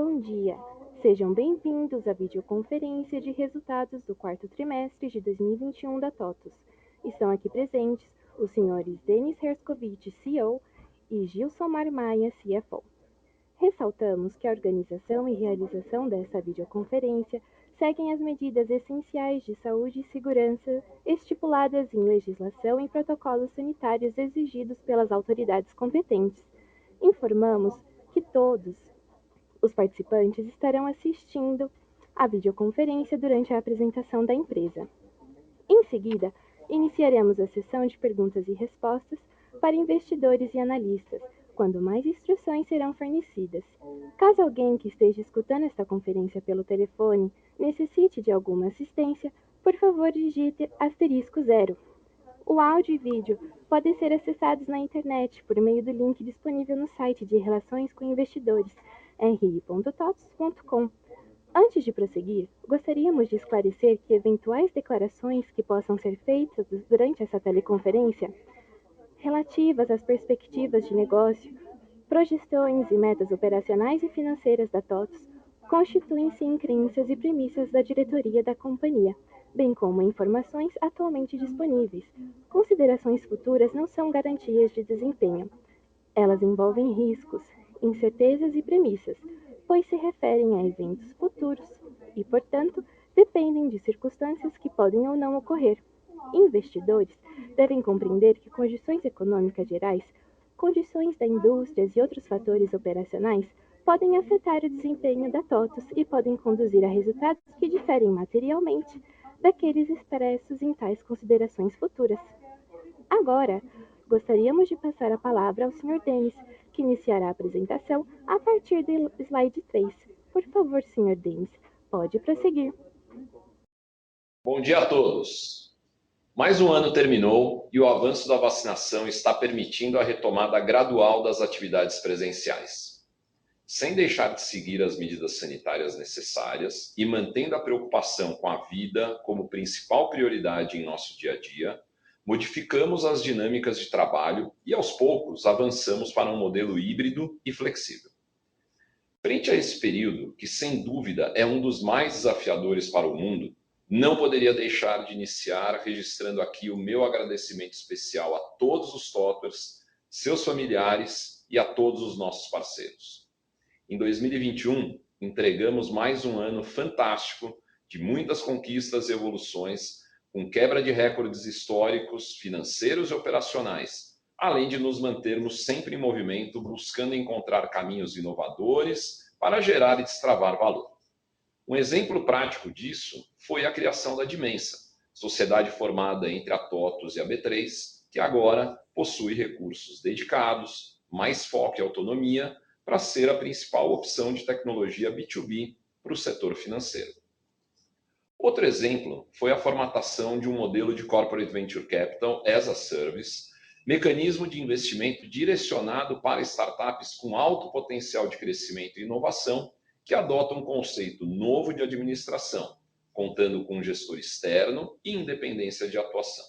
Bom dia, sejam bem-vindos à videoconferência de resultados do quarto trimestre de 2021 da TOTVS. Estão aqui presentes os senhores Denis Herskovich, CEO, e Gilsomar Maia, CFO. Ressaltamos que a organização e realização desta videoconferência seguem as medidas essenciais de saúde e segurança estipuladas em legislação e protocolos sanitários exigidos pelas autoridades competentes. Informamos que todos os participantes estarão assistindo à videoconferência durante a apresentação da empresa. Em seguida, iniciaremos a sessão de perguntas e respostas para investidores e analistas, quando mais instruções serão fornecidas. Caso alguém que esteja escutando esta conferência pelo telefone necessite de alguma assistência, por favor digite *0. O áudio e vídeo podem ser acessados na internet por meio do link disponível no site de Relações com Investidores, ri.tots.com. Antes de prosseguir, gostaríamos de esclarecer que eventuais declarações que possam ser feitas durante essa teleconferência, relativas às perspectivas de negócio, projeções e metas operacionais e financeiras da TOTVS, constituem-se em crenças e premissas da diretoria da companhia, bem como informações atualmente disponíveis. Considerações futuras não são garantias de desempenho. Elas envolvem riscos, incertezas e premissas, pois se referem a eventos futuros e, portanto, dependem de circunstâncias que podem ou não ocorrer. Investidores devem compreender que condições econômicas gerais, condições da indústria e outros fatores operacionais podem afetar o desempenho da TOTVS e podem conduzir a resultados que diferem materialmente daqueles expressos em tais considerações futuras. Agora, gostaríamos de passar a palavra ao Sr. Denis, que iniciará a apresentação a partir do slide 3. Por favor, Sr. Denis, pode prosseguir. Bom dia a todos. Mais um ano terminou e o avanço da vacinação está permitindo a retomada gradual das atividades presenciais. Sem deixar de seguir as medidas sanitárias necessárias e mantendo a preocupação com a vida como principal prioridade em nosso dia a dia, modificamos as dinâmicas de trabalho e, aos poucos, avançamos para um modelo híbrido e flexível. Frente a esse período, que sem dúvida é um dos mais desafiadores para o mundo, não poderia deixar de iniciar registrando aqui o meu agradecimento especial a todos os TOTVERS, seus familiares e a todos os nossos parceiros. Em 2021, entregamos mais um ano fantástico de muitas conquistas e evoluções, com quebra de recordes históricos, financeiros e operacionais, além de nos mantermos sempre em movimento, buscando encontrar caminhos inovadores para gerar e destravar valor. Um exemplo prático disso foi a criação da Dimensa, sociedade formada entre a TOTVS e a B3, que agora possui recursos dedicados, mais foco e autonomia, para ser a principal opção de tecnologia B2B para o setor financeiro. Outro exemplo foi a formatação de um modelo de Corporate Venture Capital as a Service, mecanismo de investimento direcionado para startups com alto potencial de crescimento e inovação, que adota um conceito novo de administração, contando com um gestor externo e independência de atuação.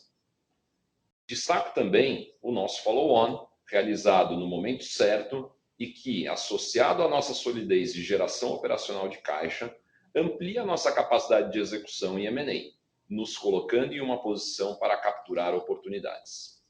Destaco também o nosso follow-on, realizado no momento certo e que, associado à nossa solidez de geração operacional de caixa, amplia nossa capacidade de execução em M&A, nos colocando em uma posição para capturar oportunidades.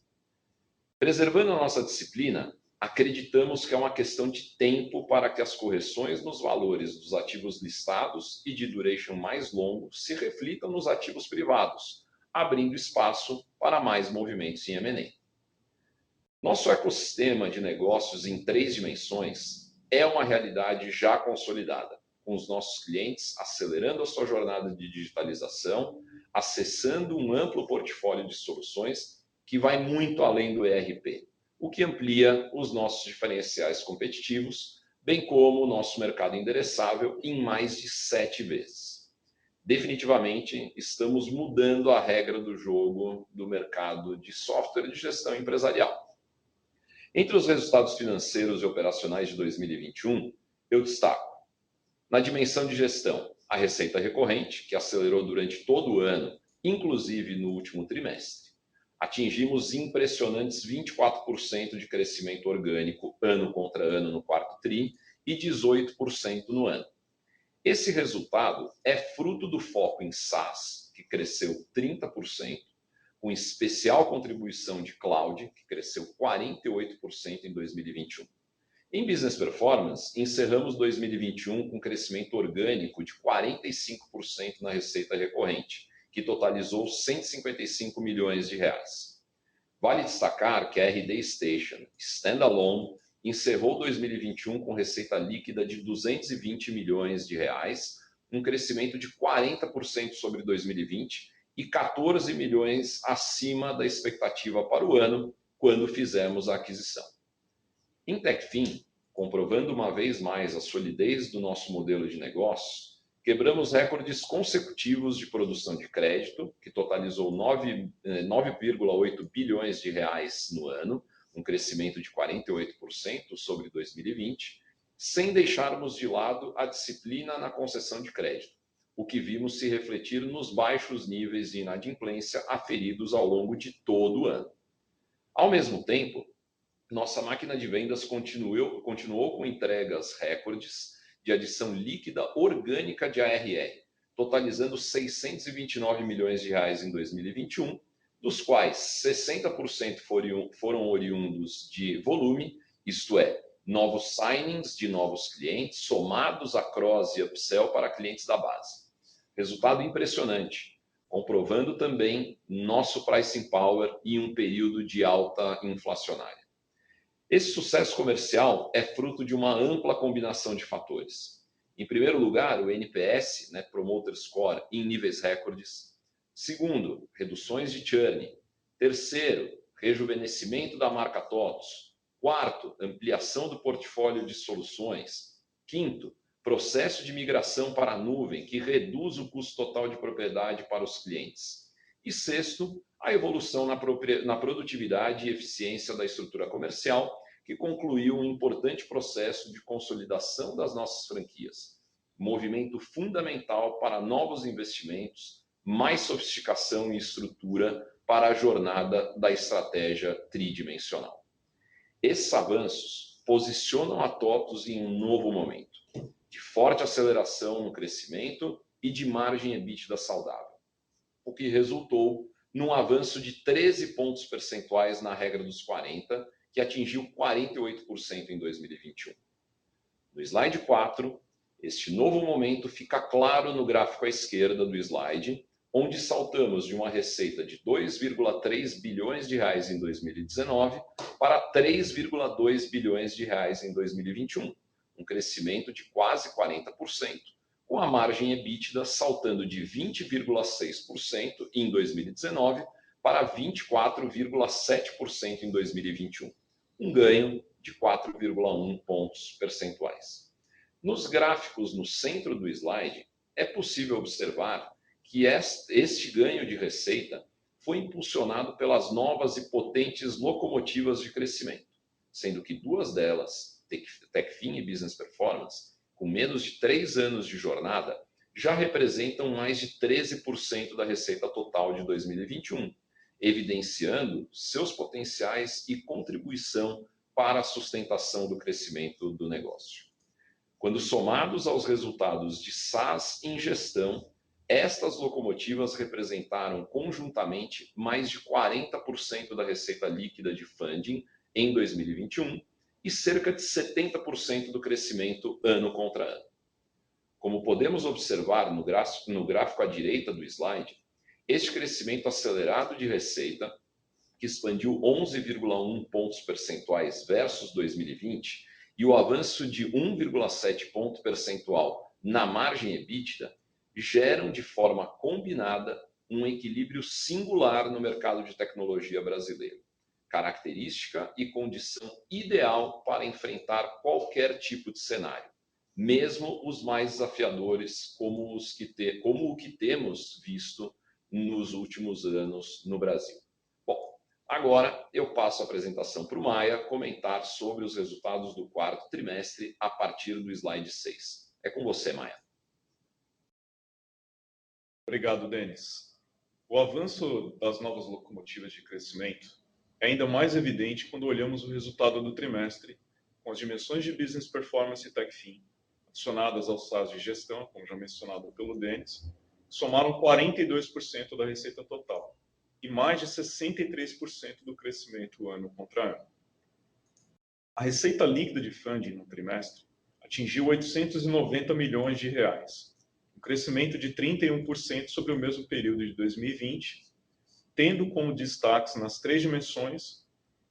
Preservando a nossa disciplina, acreditamos que é uma questão de tempo para que as correções nos valores dos ativos listados e de duration mais longo se reflitam nos ativos privados, abrindo espaço para mais movimentos em M&A. Nosso ecossistema de negócios em 3 dimensões é uma realidade já consolidada, com os nossos clientes acelerando a sua jornada de digitalização, acessando um amplo portfólio de soluções que vai muito além do ERP, o que amplia os nossos diferenciais competitivos, bem como o nosso mercado endereçável em mais de 7 vezes. Definitivamente, estamos mudando a regra do jogo do mercado de software de gestão empresarial. Entre os resultados financeiros e operacionais de 2021, eu destaco, na dimensão de gestão, a receita recorrente, que acelerou durante todo o ano, inclusive no último trimestre. Atingimos impressionantes 24% de crescimento orgânico ano contra ano no quarto TRI e 18% no ano. Esse resultado é fruto do foco em SaaS, que cresceu 30%, com especial contribuição de Cloud, que cresceu 48% em 2021. Em Business Performance, encerramos 2021 com crescimento orgânico de 45% na receita recorrente, que totalizou 155 milhões de reais. Vale destacar que a RD Station, standalone, encerrou 2021 com receita líquida de 220 milhões de reais, um crescimento de 40% sobre 2020 e 14 milhões acima da expectativa para o ano, quando fizemos a aquisição. Em Techfin, comprovando uma vez mais a solidez do nosso modelo de negócio, quebramos recordes consecutivos de produção de crédito, que totalizou 9,8 bilhões de reais no ano, um crescimento de 48% sobre 2020, sem deixarmos de lado a disciplina na concessão de crédito, o que vimos se refletir nos baixos níveis de inadimplência aferidos ao longo de todo o ano. Ao mesmo tempo, nossa máquina de vendas continuou com entregas recordes de adição líquida orgânica de ARR, totalizando 629 milhões de reais em 2021, dos quais 60% foram oriundos de volume, isto é, novos signings de novos clientes somados a cross e upsell para clientes da base. Resultado impressionante, comprovando também nosso pricing power em um período de alta inflacionária. Esse sucesso comercial é fruto de uma ampla combinação de fatores. Em primeiro lugar, o NPS, Net Promoter Score, em níveis recordes. Segundo, reduções de churn. Terceiro, rejuvenescimento da marca TOTVS. Quarto, ampliação do portfólio de soluções. Quinto, processo de migração para a nuvem, que reduz o custo total de propriedade para os clientes. E sexto, a evolução na produtividade e eficiência da estrutura comercial, que concluiu um importante processo de consolidação das nossas franquias. Movimento fundamental para novos investimentos, mais sofisticação e estrutura para a jornada da estratégia tridimensional. Esses avanços posicionam a TOTVS em um novo momento, de forte aceleração no crescimento e de margem EBITDA saudável, o que resultou num avanço de 13 pontos percentuais na regra dos 40, que atingiu 48% em 2021. No slide 4, este novo momento fica claro no gráfico à esquerda do slide, onde saltamos de uma receita de 2,3 bilhões de reais em 2019 para 3,2 bilhões de reais em 2021, um crescimento de quase 40%. Com a margem EBITDA saltando de 20,6% em 2019 para 24,7% em 2021, um ganho de 4,1 pontos percentuais. Nos gráficos no centro do slide, é possível observar que este ganho de receita foi impulsionado pelas novas e potentes locomotivas de crescimento, sendo que duas delas, Techfin e Business Performance, com menos de 3 anos de jornada, já representam mais de 13% da receita total de 2021, evidenciando seus potenciais e contribuição para a sustentação do crescimento do negócio. Quando somados aos resultados de SaaS em gestão, estas locomotivas representaram conjuntamente mais de 40% da receita líquida de funding em 2021, e cerca de 70% do crescimento ano contra ano. Como podemos observar no gráfico à direita do slide, este crescimento acelerado de receita, que expandiu 11,1 pontos percentuais versus 2020, e o avanço de 1,7 ponto percentual na margem EBITDA, geram de forma combinada um equilíbrio singular no mercado de tecnologia brasileiro, característica e condição ideal para enfrentar qualquer tipo de cenário, mesmo os mais desafiadores, como o que temos visto nos últimos anos no Brasil. Bom, agora eu passo a apresentação para o Maia comentar sobre os resultados do quarto trimestre a partir do slide 6. É com você, Maia. Obrigado, Denis. O avanço das novas locomotivas de crescimento é ainda mais evidente quando olhamos o resultado do trimestre, com as dimensões de Business Performance e TechFin, adicionadas aos SaaS de gestão, como já mencionado pelo Denis, somaram 42% da receita total e mais de 63% do crescimento ano contra ano. A receita líquida de funding no trimestre atingiu 890 milhões de reais, um crescimento de 31% sobre o mesmo período de 2020, tendo como destaques nas três dimensões: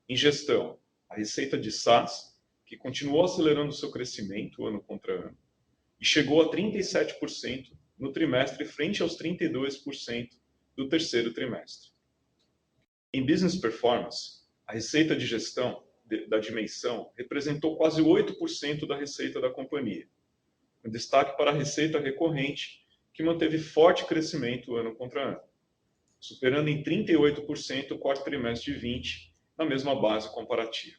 em gestão, a receita de SaaS, que continuou acelerando seu crescimento ano contra ano, e chegou a 37% no trimestre, frente aos 32% do terceiro trimestre. Em Business Performance, a receita de gestão da dimensão representou quase 8% da receita da companhia, com destaque para a receita recorrente, que manteve forte crescimento ano contra ano, superando em 38% o quarto trimestre de 20, na mesma base comparativa.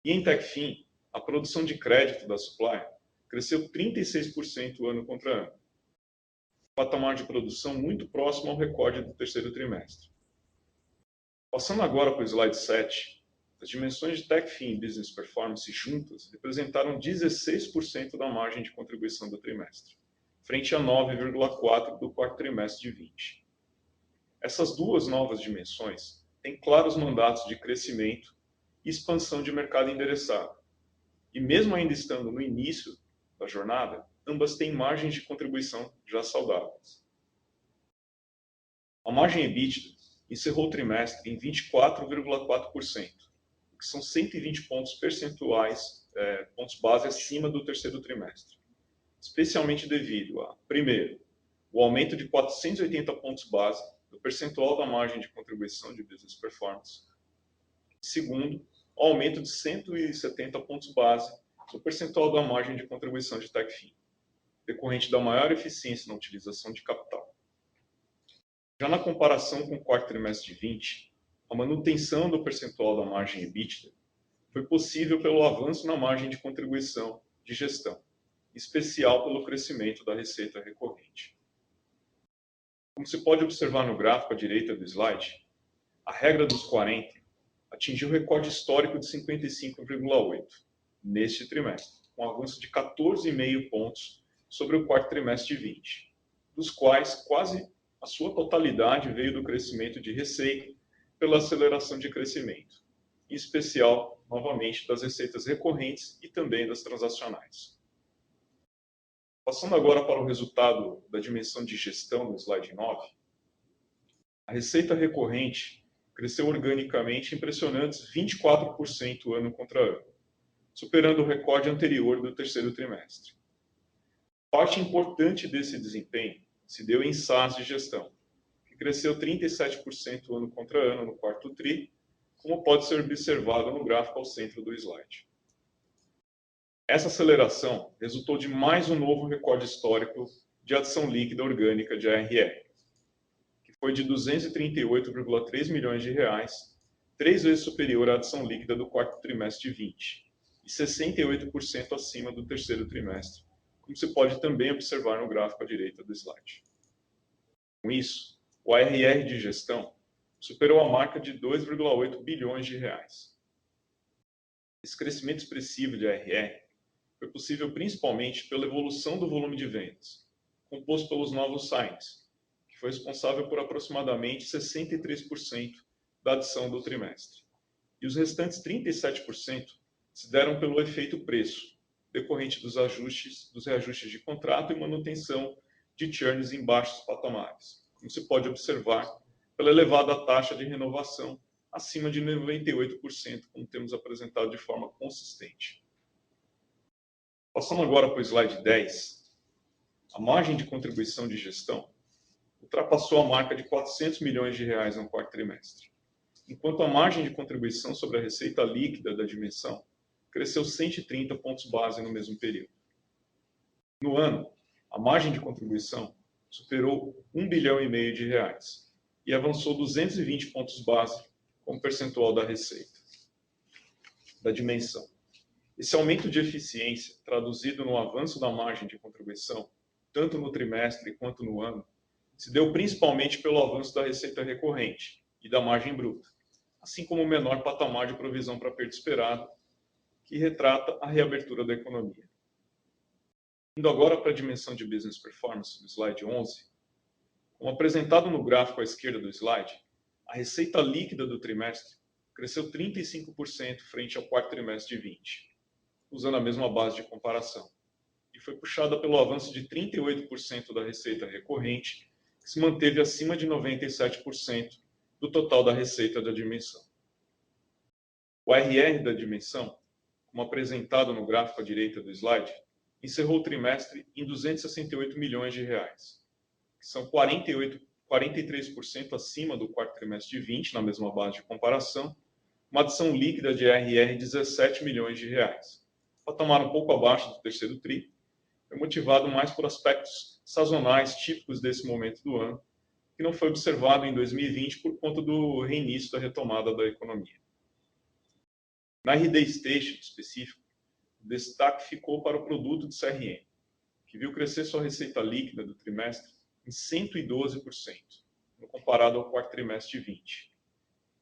E em TechFin, a produção de crédito da Supplier cresceu 36% ano contra ano, um patamar de produção muito próximo ao recorde do terceiro trimestre. Passando agora para o slide 7, as dimensões de TechFin e Business Performance juntas representaram 16% da margem de contribuição do trimestre, frente a 9,4% do quarto trimestre de 20. Essas duas novas dimensões têm claros mandatos de crescimento e expansão de mercado endereçado. E mesmo ainda estando no início da jornada, ambas têm margens de contribuição já saudáveis. A margem EBITDA encerrou o trimestre em 24,4%, que são 120 pontos percentuais, pontos base acima do terceiro trimestre, especialmente devido a, primeiro, o aumento de 480 pontos base do percentual da margem de contribuição de Business Performance, segundo, o aumento de 170 pontos base do percentual da margem de contribuição de TechFin, decorrente da maior eficiência na utilização de capital. Já na comparação com o quarto trimestre de 20, a manutenção do percentual da margem EBITDA foi possível pelo avanço na margem de contribuição de gestão, em especial pelo crescimento da receita recorrente. Como se pode observar no gráfico à direita do slide, a regra dos 40 atingiu o recorde histórico de 55,8 neste trimestre, com um avanço de 14,5 pontos sobre o quarto trimestre de 20, dos quais quase a sua totalidade veio do crescimento de receita pela aceleração de crescimento, em especial, novamente, das receitas recorrentes e também das transacionais. Passando agora para o resultado da dimensão de gestão no slide 9, a receita recorrente cresceu organicamente impressionantes 24% ano contra ano, superando o recorde anterior do terceiro trimestre. Parte importante desse desempenho se deu em SaaS de gestão, que cresceu 37% ano contra ano no quarto tri, como pode ser observado no gráfico ao centro do slide. Essa aceleração resultou de mais um novo recorde histórico de adição líquida orgânica de ARR, que foi de 238,3 milhões de reais, 3 vezes superior à adição líquida do quarto trimestre de 20 e 68% acima do terceiro trimestre, como se pode também observar no gráfico à direita do slide. Com isso, o ARR de gestão superou a marca de 2,8 bilhões de reais. Esse crescimento expressivo de ARR foi possível principalmente pela evolução do volume de vendas, composto pelos novos signings, que foi responsável por aproximadamente 63% da adição do trimestre. E os restantes 37% se deram pelo efeito preço, decorrente dos reajustes de contrato e manutenção de churns em baixos patamares, como se pode observar pela elevada taxa de renovação acima de 98%, como temos apresentado de forma consistente. Passando agora para o slide 10, a margem de contribuição de gestão ultrapassou a marca de 400 milhões de reais no quarto trimestre, enquanto a margem de contribuição sobre a receita líquida da dimensão cresceu 130 pontos base no mesmo período. No ano, a margem de contribuição superou 1,5 bilhão de reais e avançou 220 pontos base como percentual da receita da dimensão. Esse aumento de eficiência, traduzido no avanço da margem de contribuição, tanto no trimestre quanto no ano, se deu principalmente pelo avanço da receita recorrente e da margem bruta, assim como o menor patamar de provisão para perda esperada, que retrata a reabertura da economia. Indo agora para a dimensão de Business Performance, no slide 11, como apresentado no gráfico à esquerda do slide, a receita líquida do trimestre cresceu 35% frente ao quarto trimestre de 20, usando a mesma base de comparação, e foi puxada pelo avanço de 38% da receita recorrente, que se manteve acima de 97% do total da receita da dimensão. O RR da dimensão, como apresentado no gráfico à direita do slide, encerrou o trimestre em 268 milhões de reais, que são 43% acima do quarto trimestre de 20, na mesma base de comparação, uma adição líquida de RR de 17 milhões de reais. Patamar um pouco abaixo do terceiro TRI, foi motivado mais por aspectos sazonais típicos desse momento do ano, que não foi observado em 2020 por conta do reinício da retomada da economia. Na RD Station específico, o destaque ficou para o produto de CRM, que viu crescer sua receita líquida do trimestre em 112%, no comparado ao quarto trimestre de 20.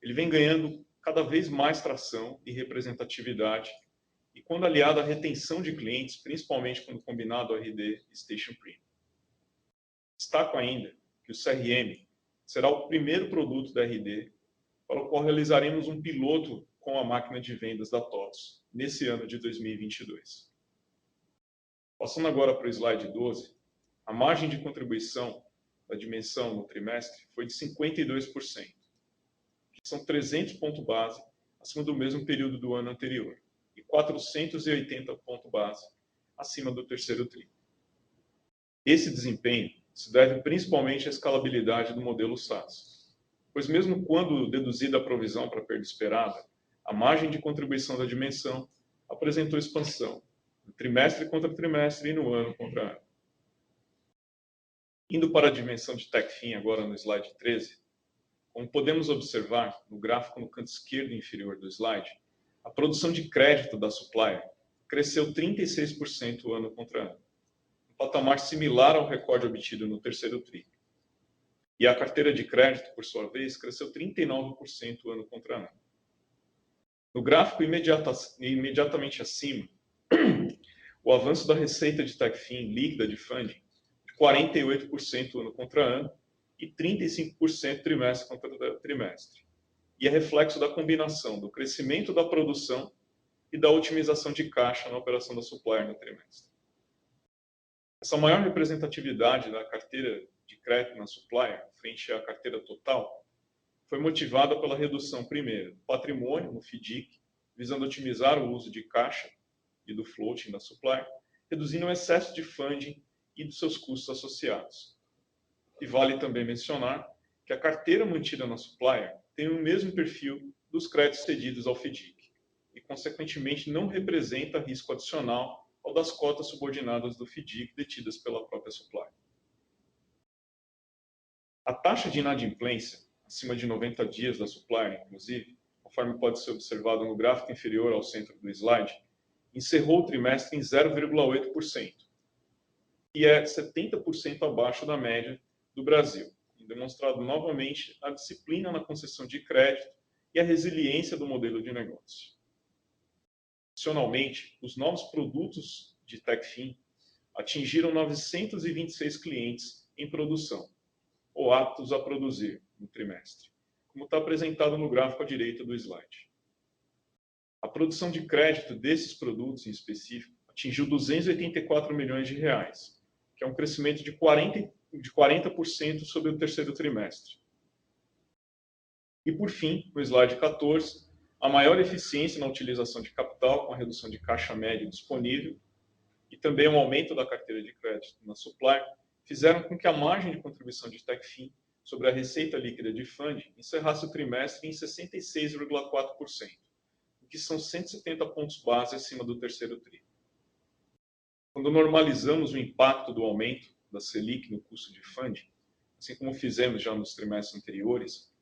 Ele vem ganhando cada vez mais tração e representatividade, e quando aliado à retenção de clientes, principalmente quando combinado ao RD Station Premium. Destaco ainda que o CRM será o primeiro produto da RD para o qual realizaremos um piloto com a máquina de vendas da TOTVS nesse ano de 2022. Passando agora para o slide 12, a margem de contribuição da dimensão no trimestre foi de 52%, que são 300 pontos base acima do mesmo período do ano anterior e 480 pontos base acima do terceiro TRI. Esse desempenho se deve principalmente à escalabilidade do modelo SaaS, pois mesmo quando deduzida a provisão para perda esperada, a margem de contribuição da dimensão apresentou expansão, no trimestre contra trimestre e no ano contra ano. Indo para a dimensão de TechFin, agora no slide 13, como podemos observar no gráfico no canto esquerdo inferior do slide, a produção de crédito da Supplier cresceu 36% ano contra ano, um patamar similar ao recorde obtido no terceiro TRI. E a carteira de crédito, por sua vez, cresceu 39% ano contra ano. No gráfico imediatamente acima, o avanço da receita de TechFin líquida de funding de 48% ano contra ano e 35% trimestre contra trimestre. E é reflexo da combinação do crescimento da produção e da otimização de caixa na operação da Supplier no trimestre. Essa maior representatividade da carteira de crédito na Supplier, frente à carteira total, foi motivada pela redução, primeiro, do patrimônio no FDIC, visando otimizar o uso de caixa e do floating da Supplier, reduzindo o excesso de funding e dos seus custos associados. E vale também mencionar que a carteira mantida na Supplier tem o mesmo perfil dos créditos cedidos ao FDIC e, consequentemente, não representa risco adicional ao das cotas subordinadas do FDIC detidas pela própria Supplier. A taxa de inadimplência, acima de 90 dias da Supplier, inclusive, conforme pode ser observado no gráfico inferior ao centro do slide, encerrou o trimestre em 0,8%, e é 70% abaixo da média do Brasil, demonstrado novamente a disciplina na concessão de crédito e a resiliência do modelo de negócio. Adicionalmente, os novos produtos de TechFin atingiram 926 clientes em produção, ou aptos a produzir no trimestre, como está apresentado no gráfico à direita do slide. A produção de crédito desses produtos em específico atingiu 284 milhões de reais, que é um crescimento de 40% sobre o terceiro trimestre. E, por fim, no slide 14, a maior eficiência na utilização de capital, com a redução de caixa médio disponível, e também um aumento da carteira de crédito na Supplier, fizeram com que a margem de contribuição de TechFin sobre a receita líquida de funding encerrasse o trimestre em 66,4%, o que são 170 pontos base acima do terceiro TRI. Quando normalizamos o impacto do aumento da Selic no custo de funding, assim como fizemos já nos trimestres anteriores,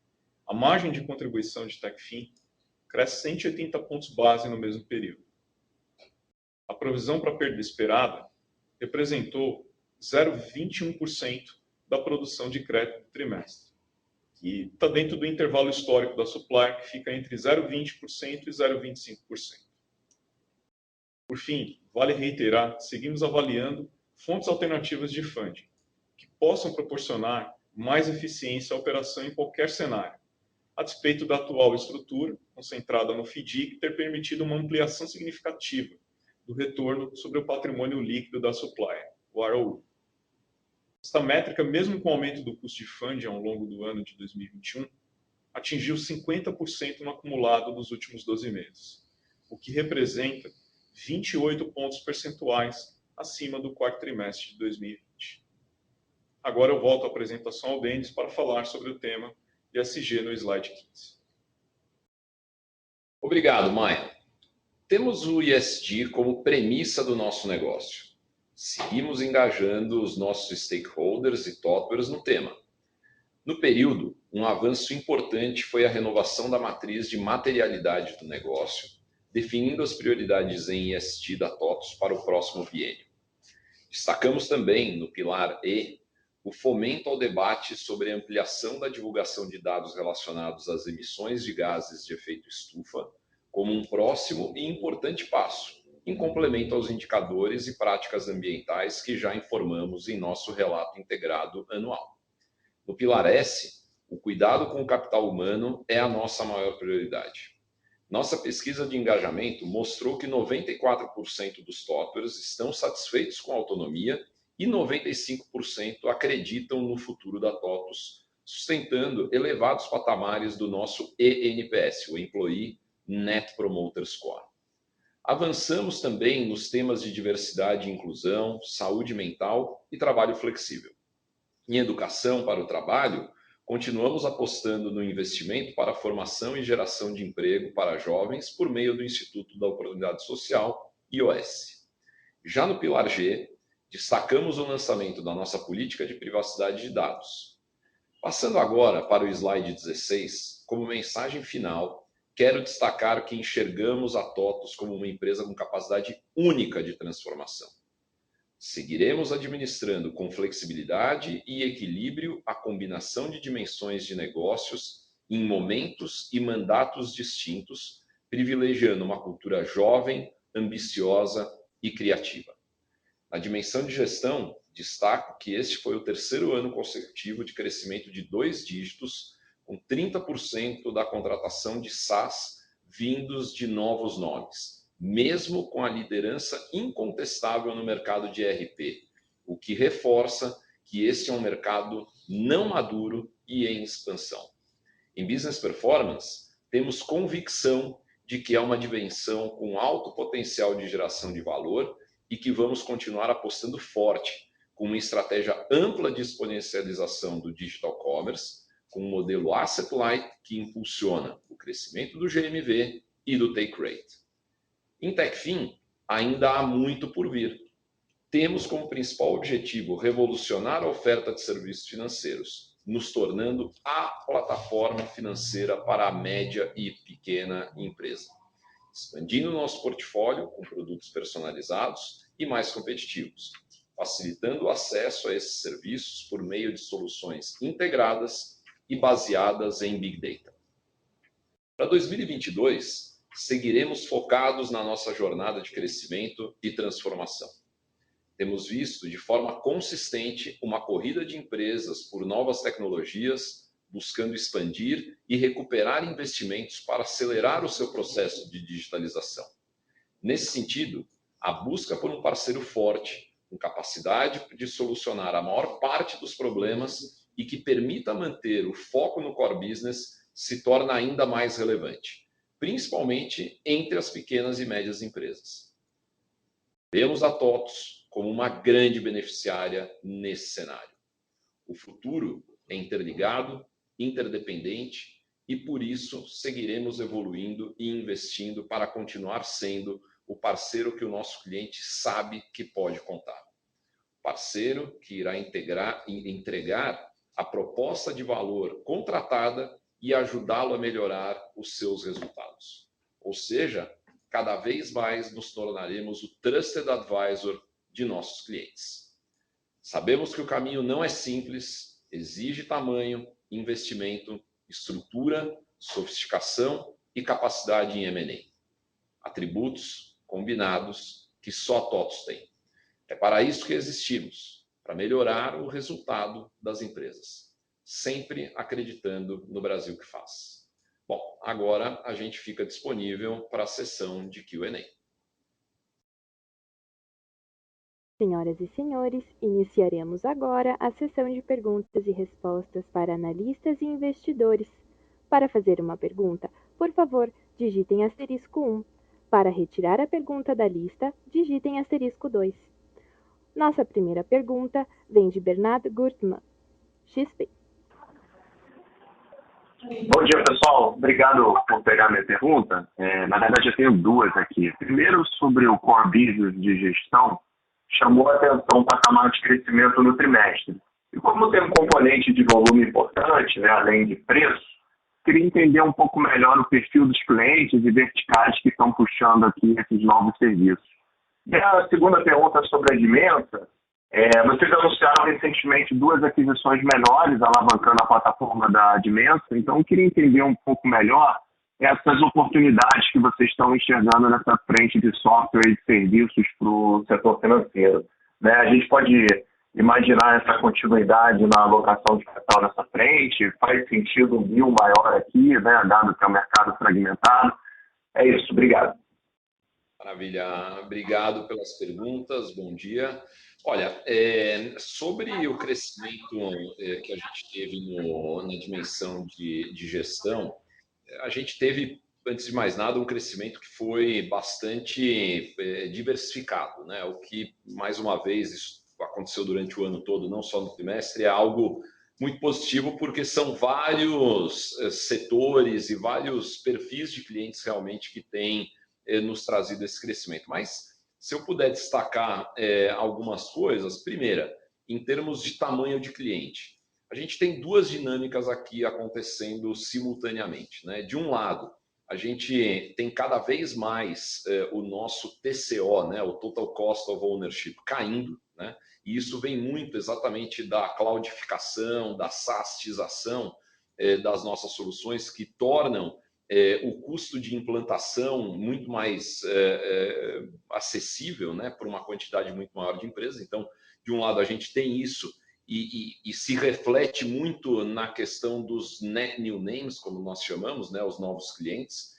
a margem de contribuição de TechFin cresce 180 pontos base no mesmo período. A provisão para perda esperada representou 0,21% da produção de crédito do trimestre, que está dentro do intervalo histórico da Supplier, que fica entre 0,20% e 0,25%. Por fim, vale reiterar que seguimos avaliando fontes alternativas de funding, que possam proporcionar mais eficiência à operação em qualquer cenário, a despeito da atual estrutura, concentrada no FDIC, ter permitido uma ampliação significativa do retorno sobre o patrimônio líquido da supplier, o ROE. Esta métrica, mesmo com o aumento do custo de funding ao longo do ano de 2021, atingiu 50% no acumulado dos últimos 12 meses, o que representa 28 pontos percentuais acima do quarto trimestre de 2020. Agora eu volto à apresentação ao Denis para falar sobre o tema ESG no slide 15. Obrigado, Maia. Temos o ESG como premissa do nosso negócio. Seguimos engajando os nossos stakeholders e toppers no tema. No período, um avanço importante foi a renovação da matriz de materialidade do negócio, definindo as prioridades em ESG da TOTVS para o próximo biênio. Destacamos também, no pilar E, o fomento ao debate sobre a ampliação da divulgação de dados relacionados às emissões de gases de efeito estufa, como um próximo e importante passo, em complemento aos indicadores e práticas ambientais que já informamos em nosso relato integrado anual. No pilar S, o cuidado com o capital humano é a nossa maior prioridade. Nossa pesquisa de engajamento mostrou que 94% dos toppers estão satisfeitos com a autonomia e 95% acreditam no futuro da TOTVS, sustentando elevados patamares do nosso ENPS, o Employee Net Promoter Score. Avançamos também nos temas de diversidade e inclusão, saúde mental e trabalho flexível. Em educação para o trabalho, continuamos apostando no investimento para a formação e geração de emprego para jovens por meio do Instituto da Oportunidade Social, IOS. Já no pilar G, destacamos o lançamento da nossa política de privacidade de dados. Passando agora para o slide 16, como mensagem final, quero destacar que enxergamos a TOTVS como uma empresa com capacidade única de transformação. Seguiremos administrando com flexibilidade e equilíbrio a combinação de dimensões de negócios em momentos e mandatos distintos, privilegiando uma cultura jovem, ambiciosa e criativa. Na dimensão de gestão, destaco que este foi o terceiro ano consecutivo de crescimento de 2 dígitos, com 30% da contratação de SaaS vindos de novos nomes, mesmo com a liderança incontestável no mercado de ERP, o que reforça que este é um mercado não maduro e em expansão. Em Business Performance, temos convicção de que é uma dimensão com alto potencial de geração de valor e que vamos continuar apostando forte, com uma estratégia ampla de exponencialização do Digital Commerce, com um modelo Asset Light que impulsiona o crescimento do GMV e do Take Rate. Em Techfin, ainda há muito por vir. Temos como principal objetivo revolucionar a oferta de serviços financeiros, nos tornando a plataforma financeira para a média e pequena empresa, expandindo nosso portfólio com produtos personalizados e mais competitivos, facilitando o acesso a esses serviços por meio de soluções integradas e baseadas em Big Data. Para 2022, seguiremos focados na nossa jornada de crescimento e transformação. Temos visto de forma consistente uma corrida de empresas por novas tecnologias, buscando expandir e recuperar investimentos para acelerar o seu processo de digitalização. Nesse sentido, a busca por um parceiro forte, com capacidade de solucionar a maior parte dos problemas e que permita manter o foco no core business, se torna ainda mais relevante, principalmente entre as pequenas e médias empresas. Vemos a TOTVS como uma grande beneficiária nesse cenário. O futuro é interligado, interdependente e, por isso, seguiremos evoluindo e investindo para continuar sendo o parceiro que o nosso cliente sabe que pode contar. Parceiro que irá entregar a proposta de valor contratada e ajudá-lo a melhorar os seus resultados. Ou seja, cada vez mais nos tornaremos o Trusted Advisor de nossos clientes. Sabemos que o caminho não é simples, exige tamanho, investimento, estrutura, sofisticação e capacidade em M&A. Atributos combinados que só TOTVS tem. É para isso que existimos, para melhorar o resultado das empresas, sempre acreditando no Brasil que faz. Bom, agora a gente fica disponível para a sessão de Q&A. Senhoras e senhores, iniciaremos agora a sessão de perguntas e respostas para analistas e investidores. Para fazer uma pergunta, por favor, digitem *1. Para retirar a pergunta da lista, digitem *2. Nossa primeira pergunta vem de Bernardo Gurtmann, XP. Bom dia, pessoal. Obrigado por pegar minha pergunta. Na verdade, eu tenho duas aqui. Primeiro, sobre o core business de gestão, chamou a atenção o patamar de crescimento no trimestre. E como tem um componente de volume importante, né, além de preço, queria entender um pouco melhor o perfil dos clientes e verticais que estão puxando aqui esses novos serviços. E a segunda pergunta sobre a Dimensa, vocês anunciaram recentemente 2 aquisições menores, alavancando a plataforma da Dimensa, então eu queria entender um pouco melhor essas oportunidades que vocês estão enxergando nessa frente de software e serviços para o setor financeiro. Né? A gente pode imaginar essa continuidade na alocação de capital nessa frente? Faz sentido um deal maior aqui, né? Dado que é um mercado fragmentado? É isso, obrigado. Maravilha, obrigado pelas perguntas, bom dia. Olha, sobre o crescimento que a gente teve na dimensão de gestão, a gente teve, antes de mais nada, um crescimento que foi bastante diversificado, né? O que, mais uma vez, isso aconteceu durante o ano todo, não só no trimestre, é algo muito positivo, porque são vários setores e vários perfis de clientes realmente que têm nos trazido esse crescimento. Mas, se eu puder destacar algumas coisas, primeira, em termos de tamanho de cliente, a gente tem 2 dinâmicas aqui acontecendo simultaneamente, né? De um lado, a gente tem cada vez mais o nosso TCO, né? O Total Cost of Ownership, caindo, né? E isso vem muito exatamente da cloudificação, da SaaSização das nossas soluções, que tornam o custo de implantação muito mais acessível, né? Por uma quantidade muito maior de empresas. Então, de um lado, a gente tem isso, e se reflete muito na questão dos net new names, como nós chamamos, né, os novos clientes.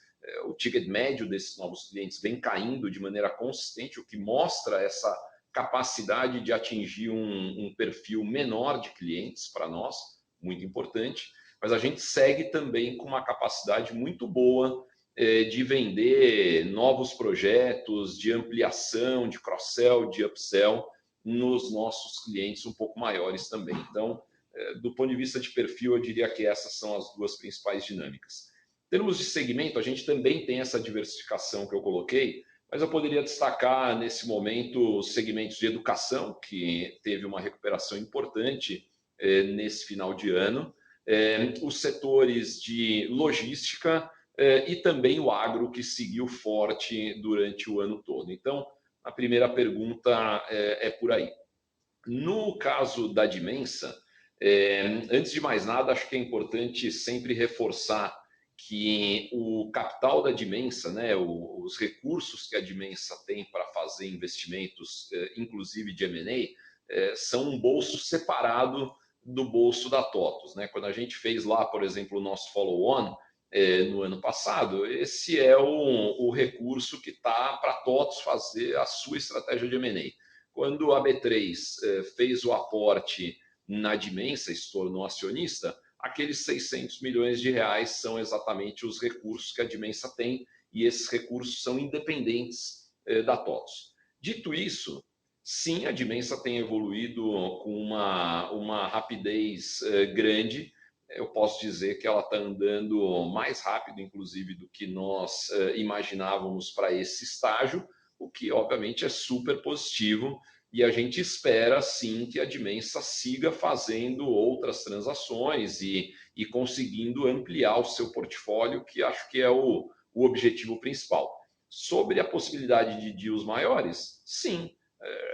O ticket médio desses novos clientes vem caindo de maneira consistente, o que mostra essa capacidade de atingir um perfil menor de clientes para nós, muito importante. Mas a gente segue também com uma capacidade muito boa de vender novos projetos, de ampliação, de cross-sell, de upsell, nos nossos clientes um pouco maiores também. Então, do ponto de vista de perfil, eu diria que essas são as 2 principais dinâmicas. Em termos de segmento, a gente também tem essa diversificação que eu coloquei, mas eu poderia destacar nesse momento os segmentos de educação, que teve uma recuperação importante nesse final de ano, os setores de logística e também o agro, que seguiu forte durante o ano todo. Então, a primeira pergunta é por aí. No caso da Dimensa, antes de mais nada, acho que é importante sempre reforçar que o capital da Dimensa, né, os recursos que a Dimensa tem para fazer investimentos, inclusive de M&A, são um bolso separado do bolso da TOTVS, né? Quando a gente fez lá, por exemplo, o nosso follow-on, no ano passado, esse é o recurso que está para a TOTVS fazer a sua estratégia de M&A. Quando a B3 fez o aporte na Dimensa e se tornou acionista, aqueles 600 milhões de reais são exatamente os recursos que a Dimensa tem, e esses recursos são independentes da TOTVS. Dito isso, sim, a Dimensa tem evoluído com uma rapidez grande. Eu posso dizer que ela está andando mais rápido, inclusive, do que nós imaginávamos para esse estágio, o que, obviamente, é super positivo. E a gente espera, sim, que a Dimensa siga fazendo outras transações e conseguindo ampliar o seu portfólio, que acho que é o objetivo principal. Sobre a possibilidade de deals maiores, sim,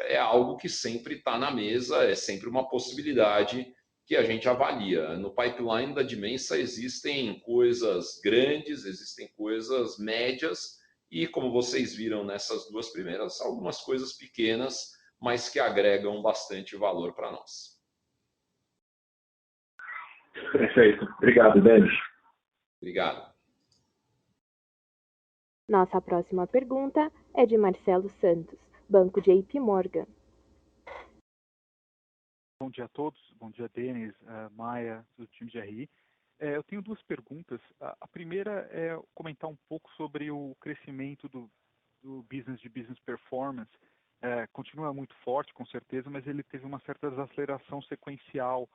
é algo que sempre está na mesa, é sempre uma possibilidade que a gente avalia. No pipeline da Dimensa existem coisas grandes, existem coisas médias E como vocês viram nessas duas primeiras, algumas coisas pequenas, mas que agregam bastante valor para nós. Perfeito. Obrigado, Denis. Obrigado. Nossa próxima pergunta é de Marcelo Santos, Banco JP Morgan. Bom dia a todos, bom dia Denis, Maia, do time de RI. Eu tenho duas perguntas. A primeira é comentar um pouco sobre o crescimento do business de business performance. Continua muito forte, com certeza, mas ele teve uma certa desaceleração sequencial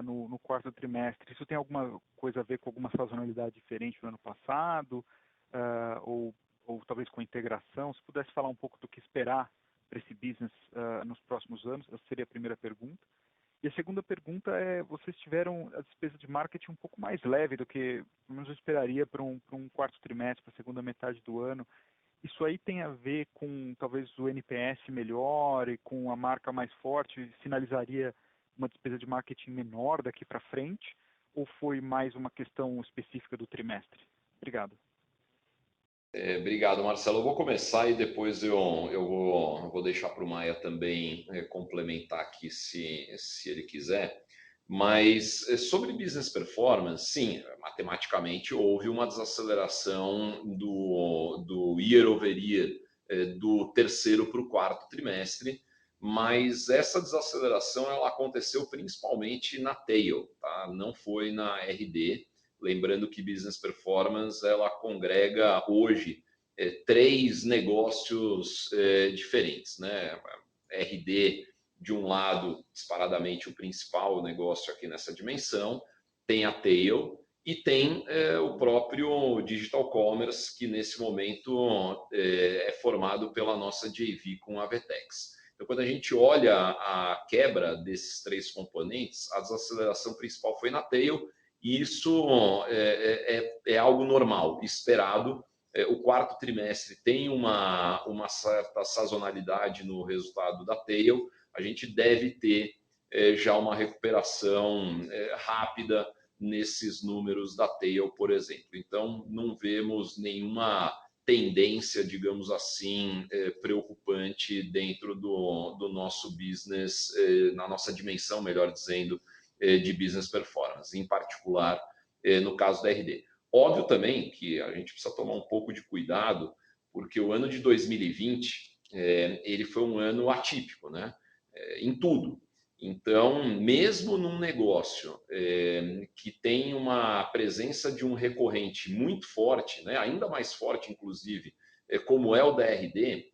no quarto trimestre. Isso tem alguma coisa a ver com alguma sazonalidade diferente do ano passado? Ou talvez com integração? Se pudesse falar um pouco do que esperar para esse business nos próximos anos, essa seria a primeira pergunta. E a segunda pergunta é, vocês tiveram a despesa de marketing um pouco mais leve do que pelo menos eu esperaria para um quarto trimestre, para a segunda metade do ano. Isso aí tem a ver com talvez o NPS melhor e com a marca mais forte, sinalizaria uma despesa de marketing menor daqui para frente? Ou foi mais uma questão específica do trimestre? Obrigado. Obrigado, Marcelo. Eu vou começar e depois eu vou deixar para o Maia também complementar aqui se ele quiser. Mas sobre business performance, sim, matematicamente houve uma desaceleração do year over year do terceiro para o quarto trimestre, mas essa desaceleração ela aconteceu principalmente na tail, tá? Não foi na RD. Lembrando que Business Performance ela congrega hoje 3 negócios diferentes, né? RD, de um lado, disparadamente o principal negócio aqui nessa dimensão, tem a Tail e tem o próprio Digital Commerce, que nesse momento é formado pela nossa JV com a Vetex. Então, quando a gente olha a quebra desses 3 componentes, a desaceleração principal foi na Tail, e isso é algo normal, esperado. O quarto trimestre tem uma certa sazonalidade no resultado da Tail. A gente deve ter já uma recuperação rápida nesses números da Tail, por exemplo. Então, não vemos nenhuma tendência, digamos assim, preocupante dentro do nosso business, na nossa dimensão, melhor dizendo, de business performance, em particular no caso da RD. Óbvio também que a gente precisa tomar um pouco de cuidado, porque o ano de 2020 ele foi um ano atípico, né? Em tudo. Então, mesmo num negócio que tem uma presença de um recorrente muito forte, né? Ainda mais forte, inclusive, como é o da RD,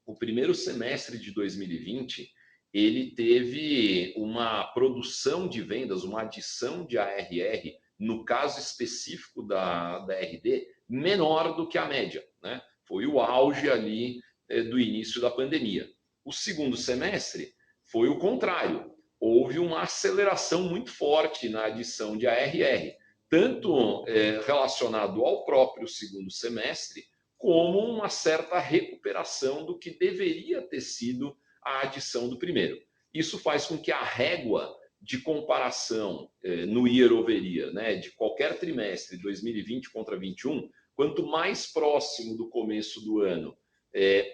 o primeiro semestre de 2020 ele teve uma produção de vendas, uma adição de ARR, no caso específico da RD, menor do que a média, né? Foi o auge ali do início da pandemia. O segundo semestre foi o contrário. Houve uma aceleração muito forte na adição de ARR, tanto relacionado ao próprio segundo semestre, como uma certa recuperação do que deveria ter sido a adição do primeiro. Isso faz com que a régua de comparação no year over year, né, de qualquer trimestre, 2020 contra 2021, quanto mais próximo do começo do ano,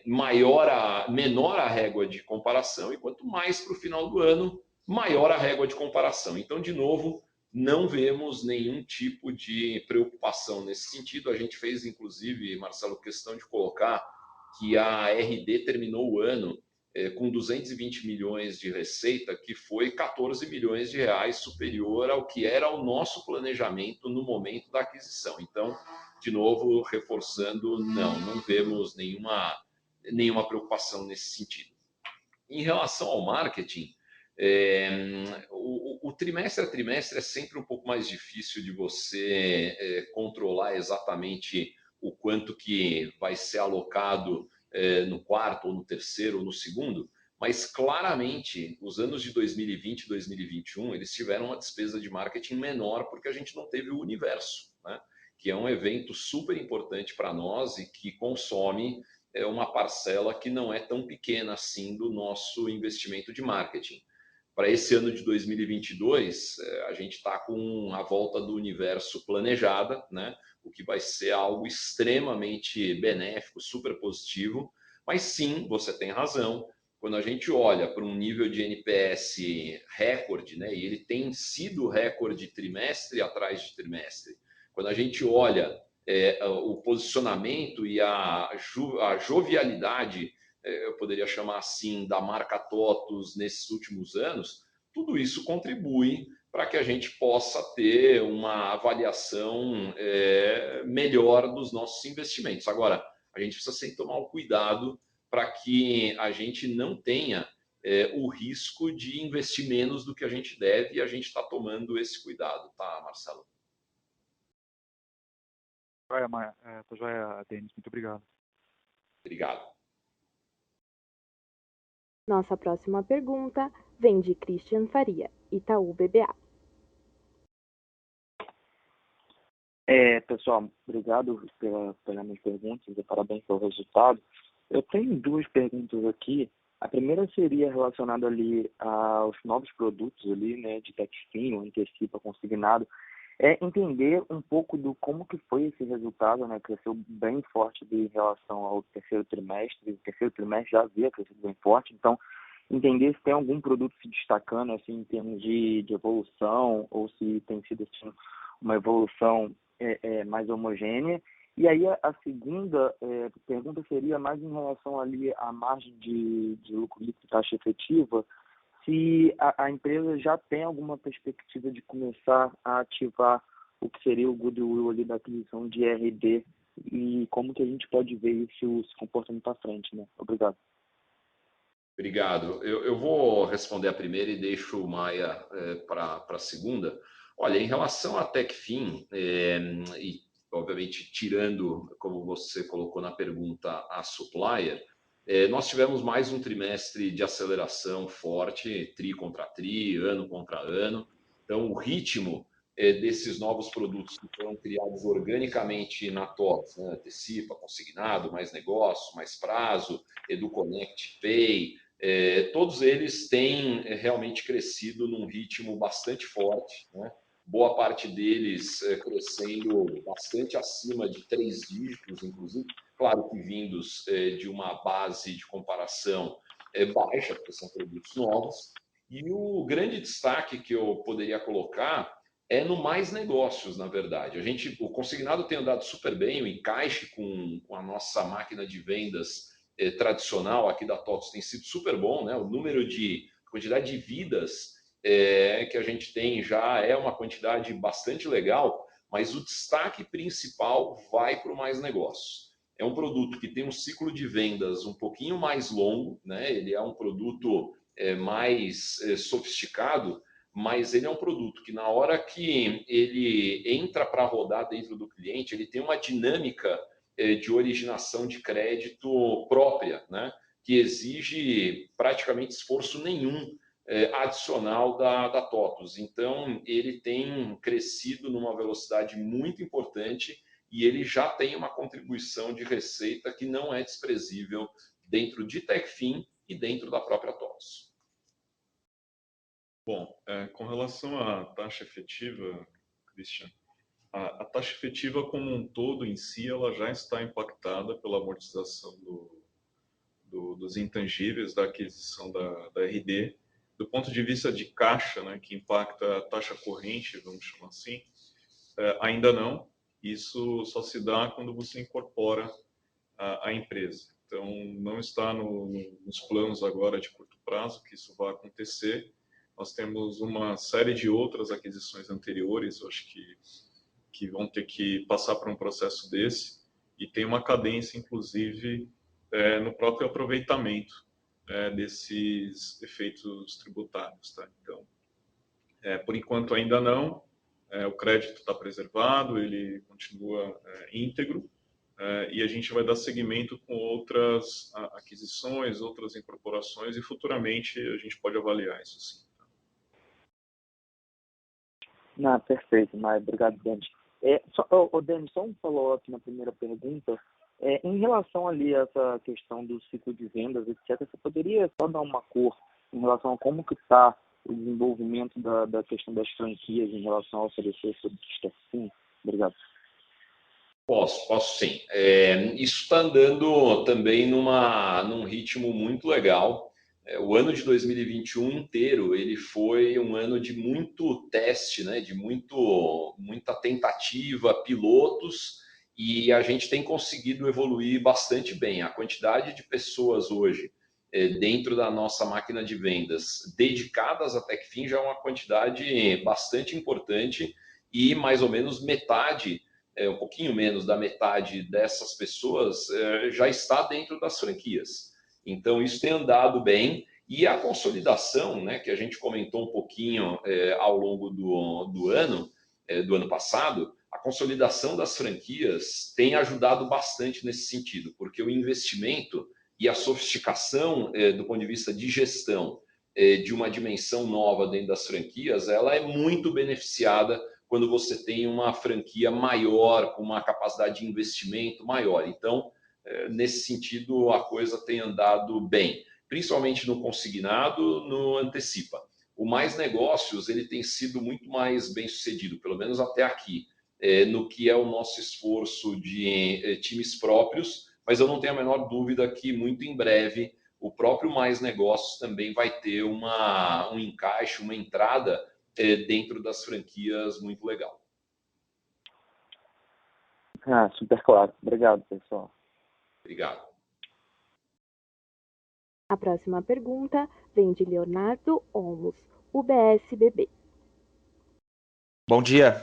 menor a régua de comparação, e quanto mais para o final do ano, maior a régua de comparação. Então, de novo, não vemos nenhum tipo de preocupação nesse sentido. A gente fez, inclusive, Marcelo, questão de colocar que a RD terminou o ano com 220 milhões de receita, que foi 14 milhões de reais superior ao que era o nosso planejamento no momento da aquisição. Então, de novo, reforçando, não vemos nenhuma preocupação nesse sentido. Em relação ao marketing, o trimestre a trimestre é sempre um pouco mais difícil de você controlar exatamente o quanto que vai ser alocado no quarto, ou no terceiro, ou no segundo, mas claramente os anos de 2020 e 2021 eles tiveram uma despesa de marketing menor porque a gente não teve o Universo, né? Que é um evento super importante para nós e que consome uma parcela que não é tão pequena assim do nosso investimento de marketing. para esse ano de 2022, a gente está com a volta do universo planejada, né? O que vai ser algo extremamente benéfico, super positivo. Mas sim, você tem razão. Quando a gente olha para um nível de NPS recorde, né? E ele tem sido recorde trimestre atrás de trimestre. Quando a gente olha o posicionamento e a jovialidade, eu poderia chamar assim, da marca TOTVS nesses últimos anos, tudo isso contribui para que a gente possa ter uma avaliação melhor dos nossos investimentos. Agora, a gente precisa sempre tomar o cuidado para que a gente não tenha o risco de investir menos do que a gente deve, e a gente está tomando esse cuidado, tá, Marcelo? Joia, Maia. Tô joia, Denis. Muito obrigado. Obrigado. Nossa próxima pergunta vem de Christian Faria, Itaú BBA. Pessoal, obrigado pelas minhas perguntas e parabéns pelo resultado. Eu tenho duas perguntas aqui. A primeira seria relacionada ali aos novos produtos ali, né, de Techfin, o antecipa consignado. Entender um pouco do como que foi esse resultado, né, cresceu bem forte em relação ao terceiro trimestre. O terceiro trimestre já havia crescido bem forte, então entender se tem algum produto se destacando assim em termos de evolução ou se tem sido assim, uma evolução mais homogênea. E aí a segunda pergunta seria mais em relação ali à margem de lucro líquido taxa efetiva, se a empresa já tem alguma perspectiva de começar a ativar o que seria o goodwill ali da aquisição de RD e como que a gente pode ver isso se comportando para frente, né? Obrigado. Obrigado. Eu vou responder a primeira e deixo o Maia para a segunda. Olha, em relação à Techfin, e obviamente tirando, como você colocou na pergunta, a Supplier, nós tivemos mais um trimestre de aceleração forte, tri contra tri, ano contra ano. Então, o ritmo desses novos produtos que foram criados organicamente na TOTVS, né? Antecipa, consignado, mais negócio, mais prazo, EduConnect Pay, todos eles têm realmente crescido num ritmo bastante forte, né? Boa parte deles crescendo bastante acima de 3 dígitos, inclusive, claro que vindos de uma base de comparação baixa, porque são produtos novos. E o grande destaque que eu poderia colocar é no mais negócios, na verdade. O consignado tem andado super bem, o encaixe com a nossa máquina de vendas tradicional aqui da TOTVS tem sido super bom, né? O número de quantidade de vidas que a gente tem já é uma quantidade bastante legal, mas o destaque principal vai para o mais negócios. É um produto que tem um ciclo de vendas um pouquinho mais longo, né? Ele é um produto mais sofisticado, mas ele é um produto que na hora que ele entra para rodar dentro do cliente, ele tem uma dinâmica de originação de crédito própria, né? Que exige praticamente esforço nenhum adicional da TOTVS. Então, ele tem crescido numa velocidade muito importante e ele já tem uma contribuição de receita que não é desprezível dentro de Techfin e dentro da própria TOTVS. Bom, com relação à taxa efetiva, Christian, a taxa efetiva como um todo em si, ela já está impactada pela amortização dos intangíveis da aquisição da RD. Do ponto de vista de caixa, né, que impacta a taxa corrente, vamos chamar assim, ainda não. Isso só se dá quando você incorpora a empresa. Então, não está nos planos agora de curto prazo que isso vai acontecer. Nós temos uma série de outras aquisições anteriores, eu acho que vão ter que passar por um processo desse, e tem uma cadência, inclusive, no próprio aproveitamento desses efeitos tributários. Tá? Então, por enquanto ainda não, o crédito está preservado, ele continua íntegro, e a gente vai dar seguimento com outras aquisições, outras incorporações, e futuramente a gente pode avaliar isso sim. Não, perfeito, mas obrigado, Denis. Denis, só um follow-up na primeira pergunta. Em relação ali a essa questão do ciclo de vendas, etc., você poderia só dar uma cor em relação a como que está o desenvolvimento da questão das franquias em relação a oferecer produtos TechFin? Obrigado. Posso sim. Isso está andando também num ritmo muito legal. O ano de 2021 inteiro ele foi um ano de muito teste, né? De muita tentativa, pilotos, e a gente tem conseguido evoluir bastante bem. A quantidade de pessoas hoje dentro da nossa máquina de vendas dedicadas à TechFin já é uma quantidade bastante importante, e mais ou menos metade, um pouquinho menos da metade dessas pessoas já está dentro das franquias. Então, isso tem andado bem. E a consolidação, né, que a gente comentou um pouquinho ao longo do ano passado, a consolidação das franquias tem ajudado bastante nesse sentido, porque o investimento e a sofisticação do ponto de vista de gestão de uma dimensão nova dentro das franquias, ela é muito beneficiada quando você tem uma franquia maior, com uma capacidade de investimento maior. Então, nesse sentido, a coisa tem andado bem, principalmente no consignado, no antecipa. O Mais Negócios ele tem sido muito mais bem sucedido, pelo menos até aqui, no que é o nosso esforço de times próprios, mas eu não tenho a menor dúvida que muito em breve o próprio Mais Negócios também vai ter um encaixe, uma entrada dentro das franquias muito legal. Super claro. Obrigado, pessoal. Obrigado. A próxima pergunta vem de Leonardo Olmos, UBS-BB. Bom dia,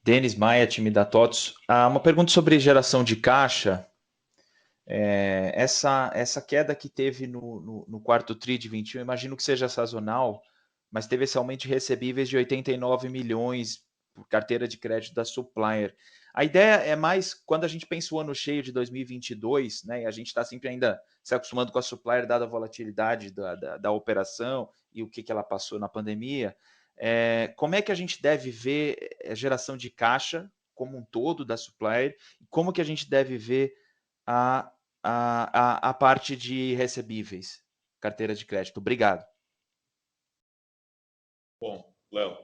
Denis, Maia, time da TOTS. Uma pergunta sobre geração de caixa. Essa queda que teve no quarto TRI de 21, imagino que seja sazonal, mas teve esse aumento de recebíveis de 89 milhões por carteira de crédito da Supplier. A ideia é mais quando a gente pensa o ano cheio de 2022, né, e a gente está sempre ainda se acostumando com a Supplier, dada a volatilidade da operação e o que ela passou na pandemia. Como é que a gente deve ver a geração de caixa como um todo da Supplier? Como que a gente deve ver a parte de recebíveis, carteira de crédito? Obrigado. Bom, Léo,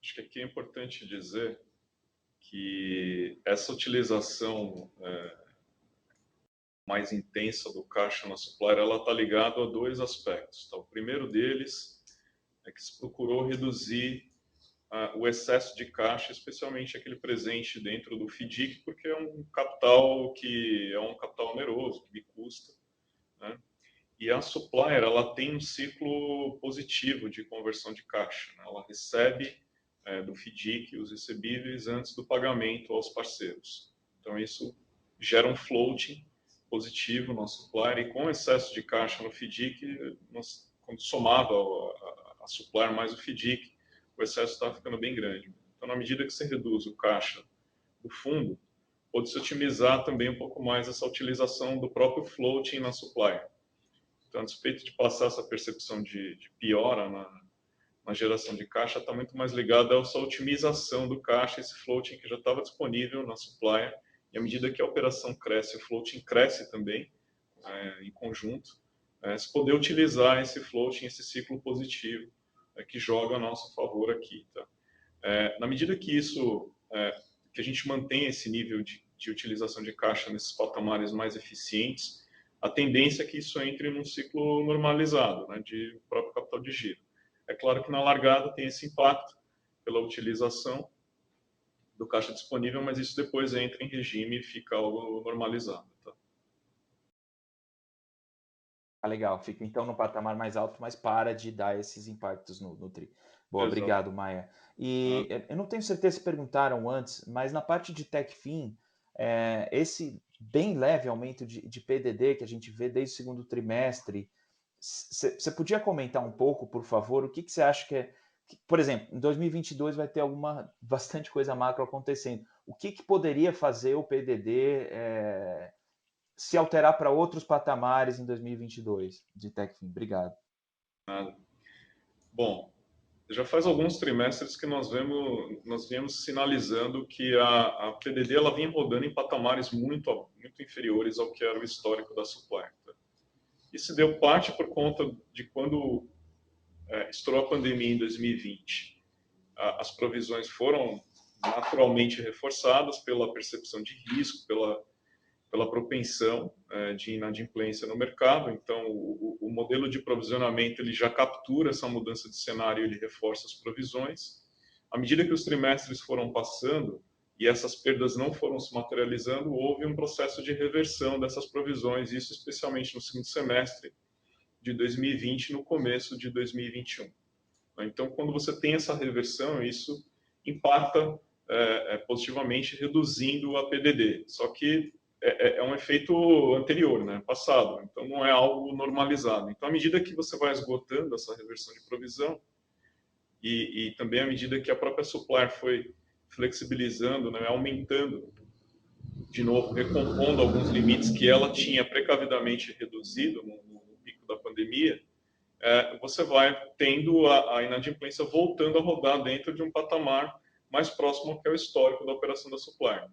acho que aqui é importante dizer que essa utilização mais intensa do caixa na Supplier, ela está ligada a dois aspectos. Tá? O primeiro deles é que se procurou reduzir o excesso de caixa, especialmente aquele presente dentro do FDIC, porque é um capital oneroso, que me custa, né? E a Supplier, ela tem um ciclo positivo de conversão de caixa, né? Ela recebe do FDIC os recebíveis antes do pagamento aos parceiros. Então, isso gera um floating positivo na Supplier, e com excesso de caixa no FDIC, quando somado a Supplier mais o FDIC, o excesso está ficando bem grande. Então, na medida que você reduz o caixa do fundo, pode-se otimizar também um pouco mais essa utilização do próprio floating na Supplier. Então, a despeito de passar essa percepção de piora na geração de caixa, está muito mais ligada a essa otimização do caixa, esse floating que já estava disponível na Supplier, e à medida que a operação cresce, o floating cresce também, em conjunto, se poder utilizar esse floating, esse ciclo positivo, que joga a nosso favor aqui. Tá? Na medida que que a gente mantém esse nível de utilização de caixa nesses patamares mais eficientes, a tendência é que isso entre num ciclo normalizado, né, de próprio capital de giro. É claro que na largada tem esse impacto pela utilização do caixa disponível, mas isso depois entra em regime e fica algo normalizado. Tá? Legal, fica então no patamar mais alto, mas para de dar esses impactos no TRI. Boa, Exato. Obrigado, Maia. E eu não tenho certeza se perguntaram antes, mas na parte de TechFin, esse bem leve aumento de PDD que a gente vê desde o segundo trimestre, você podia comentar um pouco, por favor, o que você acha por exemplo, em 2022 vai ter bastante coisa macro acontecendo. O que poderia fazer o PDD se alterar para outros patamares em 2022 de TechFin? Obrigado. Nada. Bom, já faz alguns trimestres que nós viemos sinalizando que a PDD ela vinha rodando em patamares muito inferiores ao que era o histórico da Supplier. Tá? Isso deu parte por conta de quando estourou a pandemia em 2020, as provisões foram naturalmente reforçadas pela percepção de risco, pela propensão de inadimplência no mercado. Então, o modelo de provisionamento ele já captura essa mudança de cenário, ele reforça as provisões. À medida que os trimestres foram passando e essas perdas não foram se materializando, houve um processo de reversão dessas provisões, isso especialmente no segundo semestre de 2020 e no começo de 2021. Então, quando você tem essa reversão, isso impacta positivamente, reduzindo a PDD. Só que é um efeito anterior, né, passado. Então, não é algo normalizado. Então, à medida que você vai esgotando essa reversão de provisão e também à medida que a própria supplier foi flexibilizando, né, aumentando, de novo, recompondo alguns limites que ela tinha precavidamente reduzido no pico da pandemia, você vai tendo a inadimplência voltando a rodar dentro de um patamar mais próximo ao que é o histórico da operação da supplier.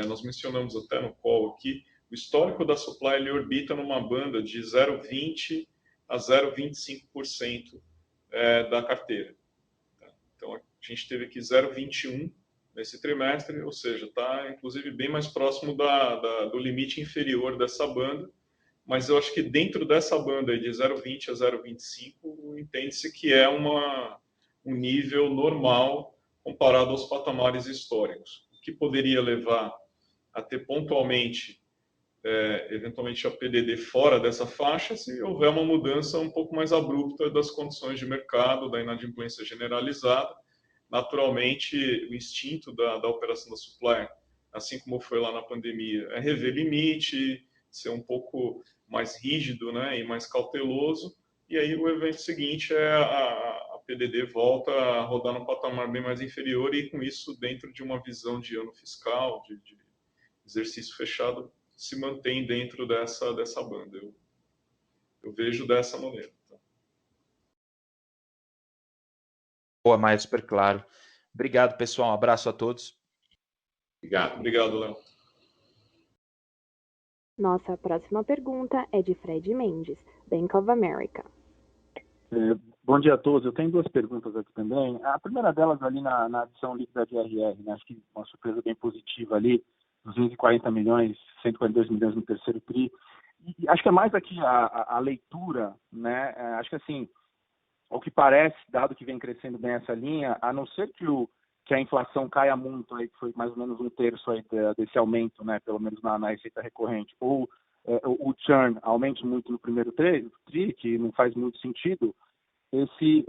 Nós mencionamos até no call aqui, o histórico da supplier ele orbita numa banda de 0,20% a 0,25% da carteira. Então, a gente teve aqui 0,21% nesse trimestre, ou seja, está inclusive bem mais próximo do limite inferior dessa banda, mas eu acho que dentro dessa banda aí de 0,20 a 0,25, entende-se que é um nível normal comparado aos patamares históricos, o que poderia levar a ter pontualmente, eventualmente, a PDD fora dessa faixa, se houver uma mudança um pouco mais abrupta das condições de mercado, da inadimplência generalizada. Naturalmente, o instinto da operação da supplier, assim como foi lá na pandemia, é rever limite, ser um pouco mais rígido, né, e mais cauteloso, e aí o evento seguinte é a PDD volta a rodar no patamar bem mais inferior e com isso, dentro de uma visão de ano fiscal, de exercício fechado, se mantém dentro dessa banda. Eu vejo dessa maneira. Tá? Boa, Maia, super claro. Obrigado, pessoal. Um abraço a todos. Obrigado, Léo. Nossa próxima pergunta é de Fred Mendes, Bank of America. Bom dia a todos. Eu tenho duas perguntas aqui também. A primeira delas ali na adição líquida de RR, né? Acho que uma surpresa bem positiva ali, 240 milhões, 142 milhões no terceiro TRI. E acho que é mais aqui a leitura, né? Acho que assim, ao que parece, dado que vem crescendo bem essa linha, a não ser que a inflação caia muito, aí, que foi mais ou menos 1/3 aí desse aumento, né? Pelo menos na receita recorrente, ou o churn aumente muito no primeiro TRI, que não faz muito sentido,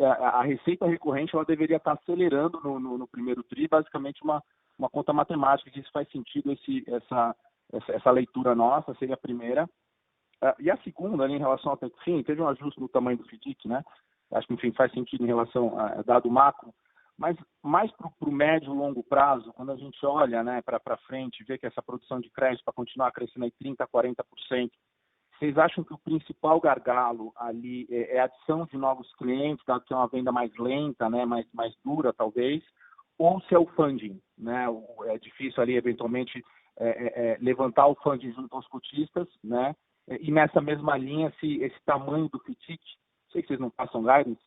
a receita recorrente ela deveria estar acelerando no primeiro TRI, basicamente uma conta matemática, que isso faz sentido, essa leitura nossa, seria a primeira. E a segunda, ali, em relação ao TechFin, teve um ajuste no tamanho do FDIC, né? Acho que, enfim, faz sentido em relação a dado macro, mas mais para o médio e longo prazo, quando a gente olha, né, para frente, vê que essa produção de crédito para continuar crescendo aí 30%, 40%, vocês acham que o principal gargalo ali é a adição de novos clientes, dado que é uma venda mais lenta, né, mais dura talvez, ou se é o funding, né? É difícil ali, eventualmente, levantar o funding junto aos cotistas, né? E nessa mesma linha, se esse tamanho do FDIC, sei que vocês não passam guidance,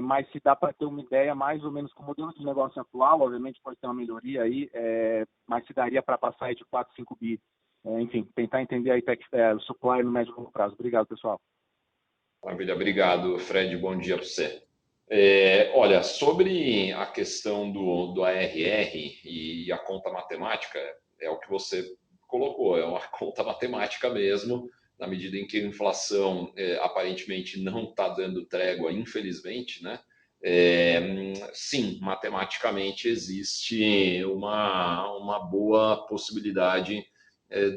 mas se dá para ter uma ideia mais ou menos com o modelo de negócio atual, obviamente pode ter uma melhoria aí, mas se daria para passar aí de 4, 5 bi. Enfim, tentar entender aí o supply no médio e longo prazo. Obrigado, pessoal. Maravilha, obrigado, Fred. Bom dia para você. Olha, sobre a questão do ARR e a conta matemática, é o que você colocou, é uma conta matemática mesmo, na medida em que a inflação aparentemente não está dando trégua, infelizmente, né? Sim, matematicamente existe uma boa possibilidade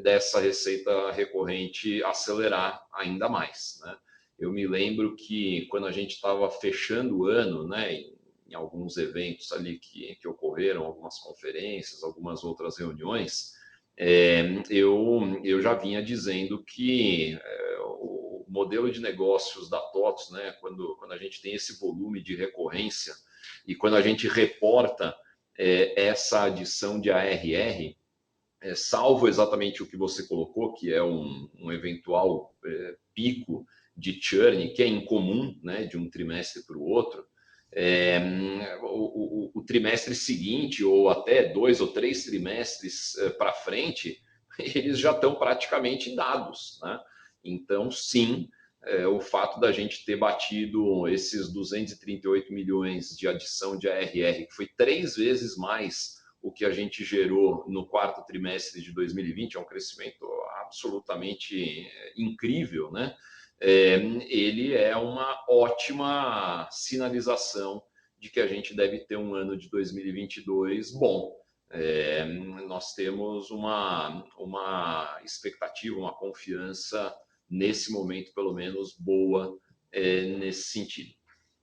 dessa receita recorrente acelerar ainda mais, né? Eu me lembro que quando a gente estava fechando o ano, né, em alguns eventos ali que ocorreram, algumas conferências, algumas outras reuniões, eu já vinha dizendo que o modelo de negócios da TOTVS, né, quando a gente tem esse volume de recorrência e quando a gente reporta essa adição de ARR, salvo exatamente o que você colocou, que é um eventual pico de churn, que é incomum, né, de um trimestre para o outro, o trimestre seguinte, ou até 2 ou 3 trimestres para frente, eles já estão praticamente dados, né? Então, sim, o fato da gente ter batido esses 238 milhões de adição de ARR, que foi 3 vezes mais o que a gente gerou no quarto trimestre de 2020, é um crescimento absolutamente incrível, né? Ele é uma ótima sinalização de que a gente deve ter um ano de 2022 bom. Nós temos uma expectativa, uma confiança nesse momento, pelo menos, boa nesse sentido.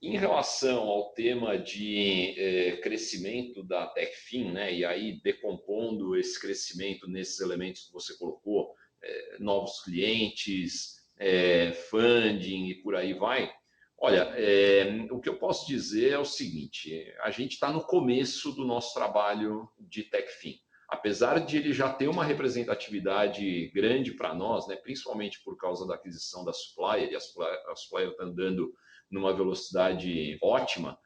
Em relação ao tema de crescimento da Techfin, né, e aí decompondo esse crescimento nesses elementos que você colocou, novos clientes, funding e por aí vai. Olha, o que eu posso dizer é o seguinte, a gente está no começo do nosso trabalho de Techfin. Apesar de ele já ter uma representatividade grande para nós, né, principalmente por causa da aquisição da Supplier, e a Supplier está andando numa velocidade ótima,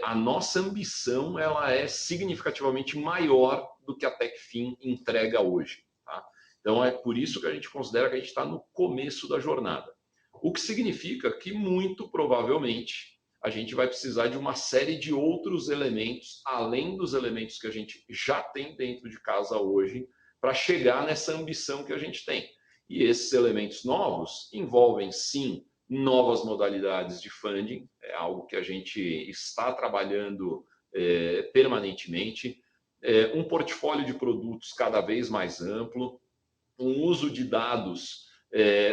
a nossa ambição ela é significativamente maior do que a Techfin entrega hoje. Tá? Então, é por isso que a gente considera que a gente está no começo da jornada. O que significa que, muito provavelmente, a gente vai precisar de uma série de outros elementos, além dos elementos que a gente já tem dentro de casa hoje, para chegar nessa ambição que a gente tem. E esses elementos novos envolvem, sim, novas modalidades de funding, é algo que a gente está trabalhando permanentemente, um portfólio de produtos cada vez mais amplo, um uso de dados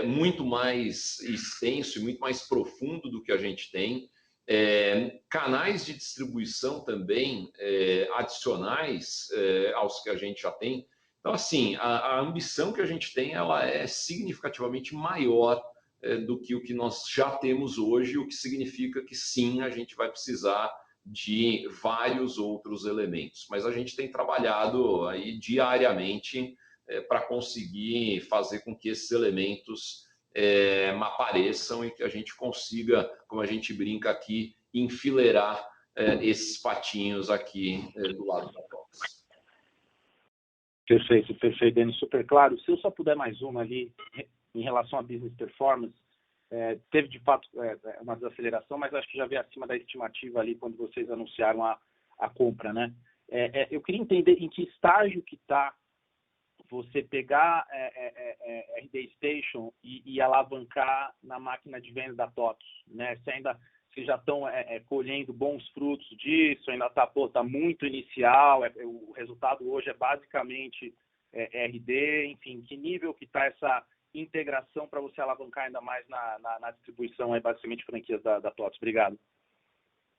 muito mais extenso e muito mais profundo do que a gente tem, canais de distribuição também adicionais aos que a gente já tem. Então, assim, a ambição que a gente tem ela é significativamente maior do que o que nós já temos hoje, o que significa que sim, a gente vai precisar de vários outros elementos. Mas a gente tem trabalhado aí diariamente para conseguir fazer com que esses elementos apareçam e que a gente consiga, como a gente brinca aqui, enfileirar esses patinhos aqui do lado da box. Perfeito, perfeito, Denis, super claro. Se eu só puder mais uma ali, em relação a business performance, teve de fato uma desaceleração, mas acho que já veio acima da estimativa ali quando vocês anunciaram a compra, né? Eu queria entender em que estágio que está você pegar RD Station e alavancar na máquina de venda da TOTVS, né? Se já estão colhendo bons frutos disso, ainda está muito inicial, o resultado hoje é basicamente RD, enfim, que nível que está essa integração para você alavancar ainda mais na distribuição, basicamente franquias da TOTVS? Obrigado.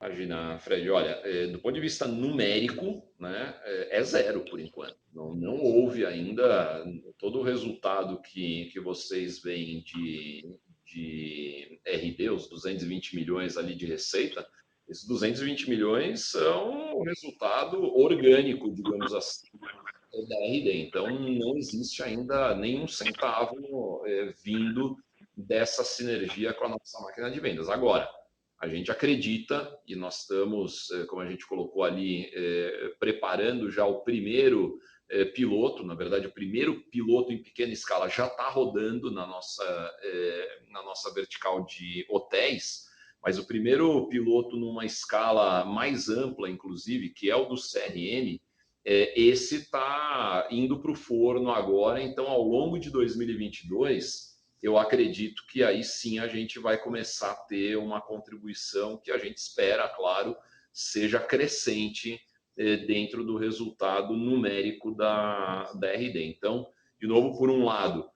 Imagina, Fred, olha, do ponto de vista numérico, né, é zero por enquanto. Não houve ainda todo o resultado que vocês veem de RD, os 220 milhões ali de receita. Esses 220 milhões são o resultado orgânico, digamos assim, da RD. Então, não existe ainda nenhum centavo vindo dessa sinergia com a nossa máquina de vendas. Agora, a gente acredita, e nós estamos, como a gente colocou ali, preparando já o primeiro piloto, na verdade, o primeiro piloto em pequena escala já está rodando na nossa vertical de hotéis, mas o primeiro piloto numa escala mais ampla, inclusive, que é o do CRM, esse está indo para o forno agora, então ao longo de 2022, eu acredito que aí sim a gente vai começar a ter uma contribuição que a gente espera, claro, seja crescente dentro do resultado numérico da RD. Então, de novo, por um lado,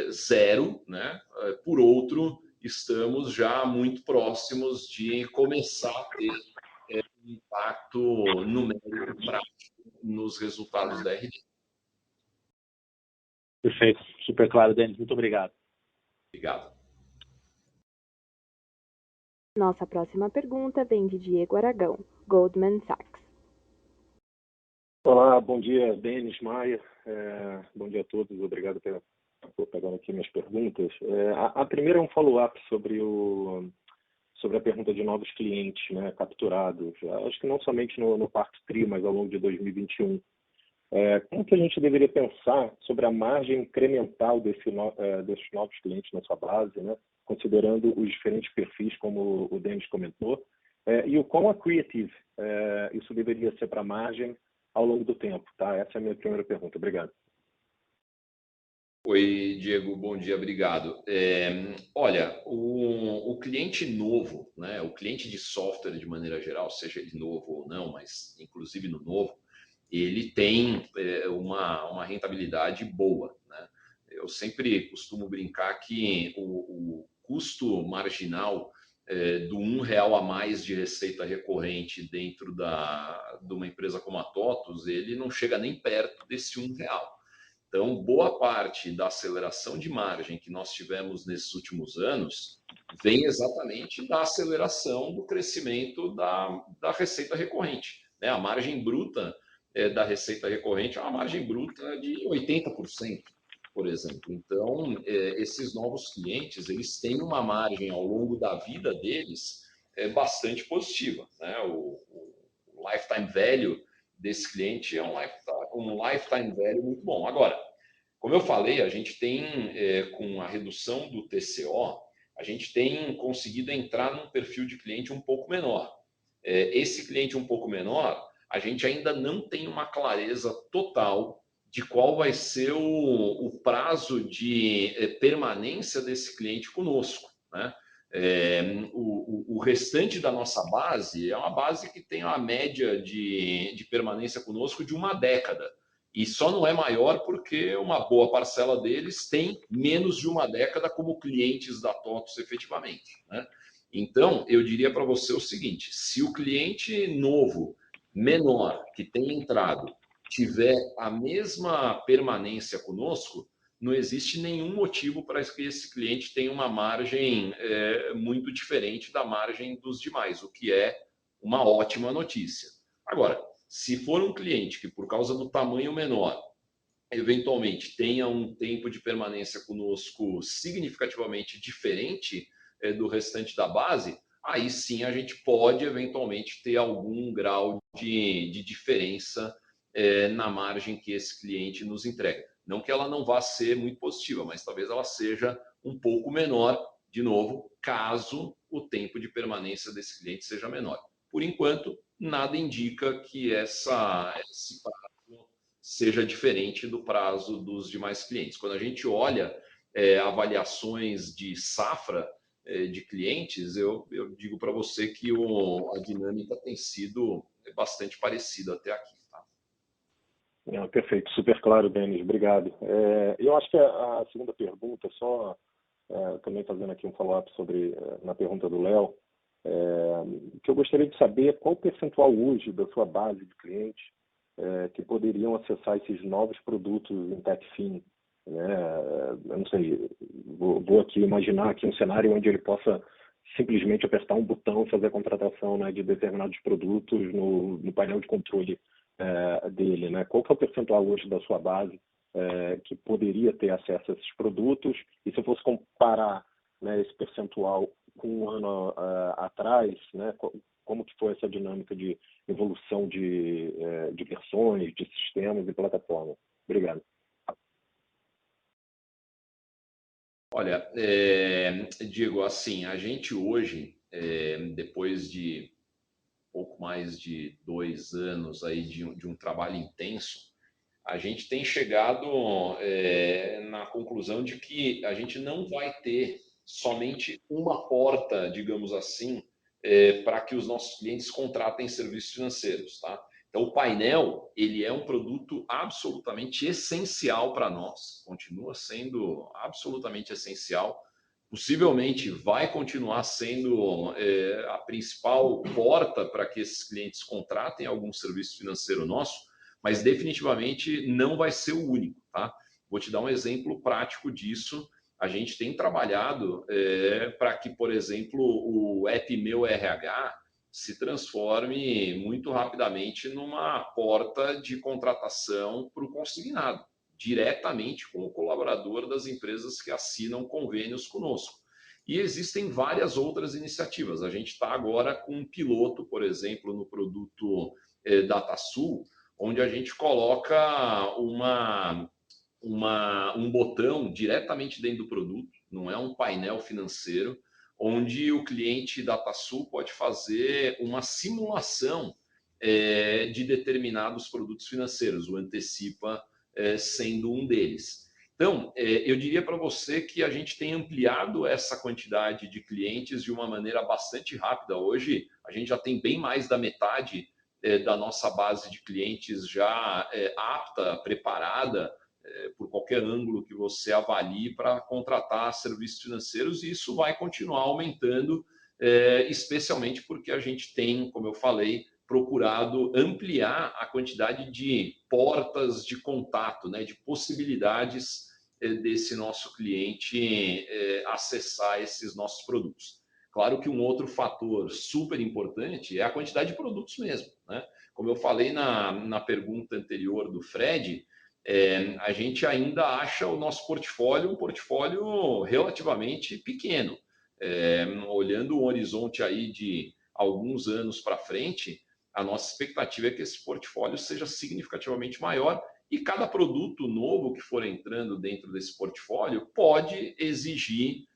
zero, né? Por outro, estamos já muito próximos de começar a ter um impacto numérico prático nos resultados da RD. Perfeito, super claro, Denis. Muito obrigado. Obrigado. Nossa próxima pergunta vem de Diego Aragão, Goldman Sachs. Olá, bom dia, Denis, Maia. Bom dia a todos, obrigado pela Vou pegando aqui minhas perguntas. A primeira é um follow-up sobre a pergunta de novos clientes, né, capturados. Acho que não somente no quarto TRI, mas ao longo de 2021. Como que a gente deveria pensar sobre a margem incremental desses novos clientes na sua base, né, considerando os diferentes perfis, como o Denis comentou, e o quão accretive isso deveria ser para a margem ao longo do tempo, tá? Essa é a minha primeira pergunta. Obrigado. Oi, Diego, bom dia, obrigado. Olha, o cliente novo, né, o cliente de software de maneira geral, seja ele novo ou não, mas inclusive no novo, ele tem uma rentabilidade boa, né? Eu sempre costumo brincar que o custo marginal do R$1 a mais de receita recorrente dentro de uma empresa como a TOTVS, ele não chega nem perto desse R$1. Então, boa parte da aceleração de margem que nós tivemos nesses últimos anos vem exatamente da aceleração do crescimento da receita recorrente, né? A margem bruta da receita recorrente é uma margem bruta de 80%, por exemplo. Então, esses novos clientes, eles têm uma margem ao longo da vida deles bastante positiva, né? O lifetime value desse cliente é um lifetime value muito bom. Agora, como eu falei, a gente tem, com a redução do TCO, a gente tem conseguido entrar num perfil de cliente um pouco menor. Esse cliente um pouco menor, a gente ainda não tem uma clareza total de qual vai ser o prazo de permanência desse cliente conosco, né? O restante da nossa base é uma base que tem uma média de permanência conosco de 1 década. E só não é maior porque uma boa parcela deles tem menos de 1 década como clientes da TOTVS efetivamente, né? Então, eu diria para você o seguinte: se o cliente novo, menor, que tem entrado, tiver a mesma permanência conosco, não existe nenhum motivo para que esse cliente tenha uma margem muito diferente da margem dos demais, o que é uma ótima notícia. Agora, se for um cliente que, por causa do tamanho menor, eventualmente tenha um tempo de permanência conosco significativamente diferente do restante da base, aí sim a gente pode eventualmente ter algum grau de diferença na margem que esse cliente nos entrega. Não que ela não vá ser muito positiva, mas talvez ela seja um pouco menor, de novo, caso o tempo de permanência desse cliente seja menor. Por enquanto, nada indica que esse prazo seja diferente do prazo dos demais clientes. Quando a gente olha avaliações de safra de clientes, eu digo para você que a dinâmica tem sido bastante parecida até aqui. Tá? Perfeito, super claro, Denis, obrigado. Eu acho que a segunda pergunta, só também fazendo aqui um follow-up sobre na pergunta do Léo, que eu gostaria de saber qual o percentual hoje da sua base de clientes que poderiam acessar esses novos produtos em TechFin, né? Eu não sei, vou aqui imaginar aqui um cenário onde ele possa simplesmente apertar um botão e fazer a contratação, né, de determinados produtos no painel de controle dele, né? Qual que é o percentual hoje da sua base que poderia ter acesso a esses produtos? E se eu fosse comparar, né, esse percentual com um ano atrás, né, como que foi essa dinâmica de evolução de versões, de sistemas e plataformas? Obrigado. Olha, Diego, assim, a gente hoje, depois de pouco mais de 2 anos aí de um trabalho intenso, a gente tem chegado na conclusão de que a gente não vai ter somente uma porta, digamos assim, para que os nossos clientes contratem serviços financeiros, tá? Então, o painel, ele é um produto absolutamente essencial para nós, continua sendo absolutamente essencial, possivelmente vai continuar sendo a principal porta para que esses clientes contratem algum serviço financeiro nosso, mas definitivamente não vai ser o único, tá? Vou te dar um exemplo prático disso. A gente tem trabalhado para que, por exemplo, o app Meu RH se transforme muito rapidamente numa porta de contratação para o consignado, diretamente com o colaborador das empresas que assinam convênios conosco. E existem várias outras iniciativas. A gente está agora com um piloto, por exemplo, no produto DataSul, onde a gente coloca um botão diretamente dentro do produto, não é um painel financeiro, onde o cliente DataSul pode fazer uma simulação de determinados produtos financeiros, o Antecipa sendo um deles. Então, eu diria para você que a gente tem ampliado essa quantidade de clientes de uma maneira bastante rápida. Hoje, a gente já tem bem mais da metade da nossa base de clientes já apta, preparada, por qualquer ângulo que você avalie para contratar serviços financeiros, e isso vai continuar aumentando, especialmente porque a gente tem, como eu falei, procurado ampliar a quantidade de portas de contato, né, de possibilidades desse nosso cliente acessar esses nossos produtos. Claro que um outro fator super importante é a quantidade de produtos mesmo, né? Como eu falei na pergunta anterior do Fred, a gente ainda acha o nosso portfólio um portfólio relativamente pequeno. Olhando o horizonte aí de alguns anos para frente, a nossa expectativa é que esse portfólio seja significativamente maior, e cada produto novo que for entrando dentro desse portfólio pode exigir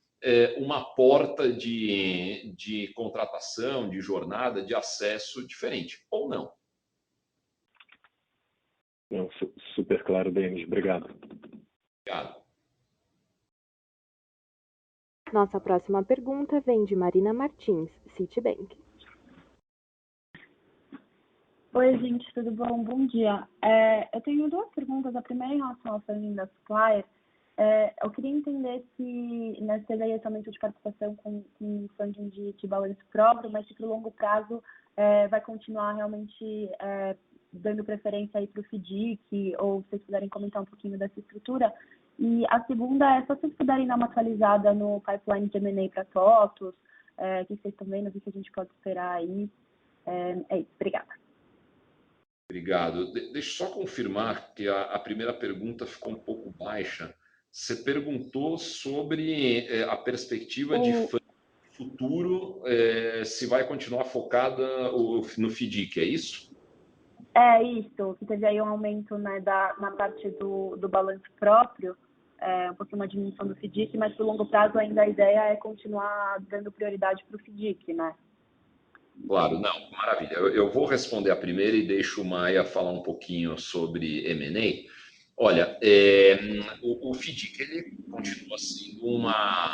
uma porta de contratação, de jornada, de acesso diferente, ou não. Não, super claro, Denis. Obrigado. Obrigado. Nossa próxima pergunta vem de Marina Martins, Citibank. Oi, gente, tudo bom? Bom dia. Eu tenho duas perguntas. A primeira em relação ao funding da Supplier. Eu queria entender se teve aí esse aumento de participação com funding de balanço próprio, mas se para o longo prazo vai continuar realmente dando preferência aí para o FDIC, ou se vocês puderem comentar um pouquinho dessa estrutura. E a segunda é, se vocês puderem dar uma atualizada no pipeline de M&A para TOTVS, o que vocês estão vendo, o que a gente pode esperar aí. É isso, obrigada. Obrigado. Deixa eu só confirmar que a primeira pergunta ficou um pouco baixa. Você perguntou sobre a perspectiva de futuro, se vai continuar focada no FDIC, é isso? É isso, que teve aí um aumento, né, na parte do balanço próprio, um pouquinho uma diminuição do FDIC, mas por longo prazo ainda a ideia é continuar dando prioridade para o FDIC, né? Claro, não, maravilha. Eu vou responder a primeira e deixo o Maia falar um pouquinho sobre M&A. Olha, o FDIC ele continua sendo uma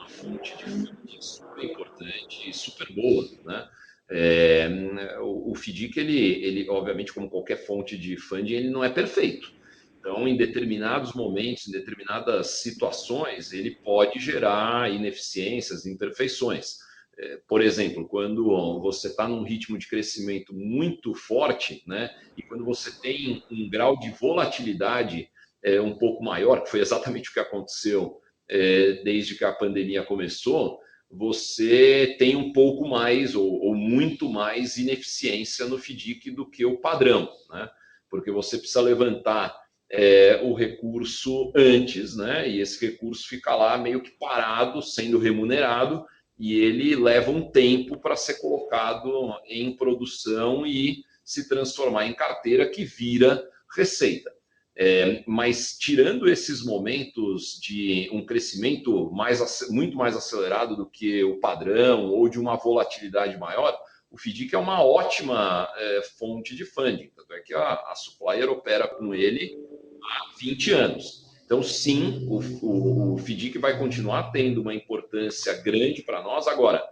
fonte de funding super importante e super boa, né? O FDIC, ele, obviamente, como qualquer fonte de funding, ele não é perfeito. Então, em determinados momentos, em determinadas situações, ele pode gerar ineficiências, imperfeições. Por exemplo, quando você está num ritmo de crescimento muito forte, né, e quando você tem um grau de volatilidade um pouco maior, que foi exatamente o que aconteceu desde que a pandemia começou, você tem um pouco mais ou muito mais ineficiência no FDIC do que o padrão, né? Porque você precisa levantar o recurso antes, né? E esse recurso fica lá meio que parado, sendo remunerado, e ele leva um tempo para ser colocado em produção e se transformar em carteira que vira receita. Mas tirando esses momentos de um crescimento muito mais acelerado do que o padrão ou de uma volatilidade maior, o FDIC é uma ótima fonte de funding. Tanto é que a Supplier opera com ele há 20 anos. Então, sim, o FDIC vai continuar tendo uma importância grande para nós. Agora,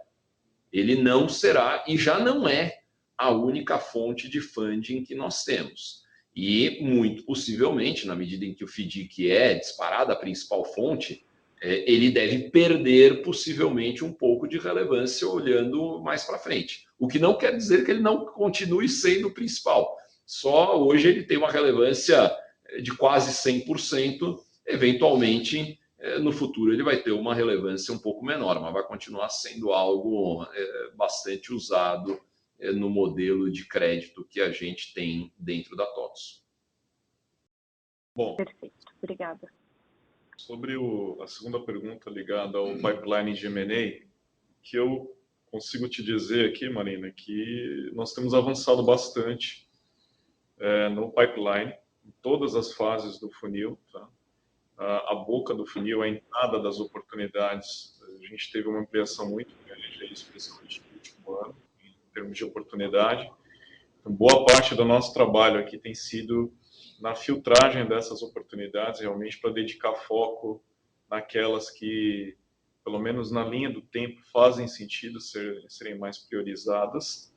ele não será e já não é a única fonte de funding que nós temos. E, muito possivelmente, na medida em que o FDIC é disparada a principal fonte, ele deve perder, possivelmente, um pouco de relevância olhando mais para frente. O que não quer dizer que ele não continue sendo o principal. Só hoje ele tem uma relevância de quase 100%, eventualmente, no futuro ele vai ter uma relevância um pouco menor, mas vai continuar sendo algo bastante usado no modelo de crédito que a gente tem dentro da TOTVS. Bom, Perfeito, obrigada. sobre a segunda pergunta ligada ao pipeline de M&A, que eu consigo te dizer aqui, Marina, que nós temos avançado bastante no pipeline, em todas as fases do funil, tá? A boca do funil, a entrada das oportunidades, a gente teve uma ampliação muito grande, especialmente no último ano, em termos de oportunidade. Então, boa parte do nosso trabalho aqui tem sido na filtragem dessas oportunidades, realmente para dedicar foco naquelas que, pelo menos na linha do tempo, fazem sentido serem mais priorizadas.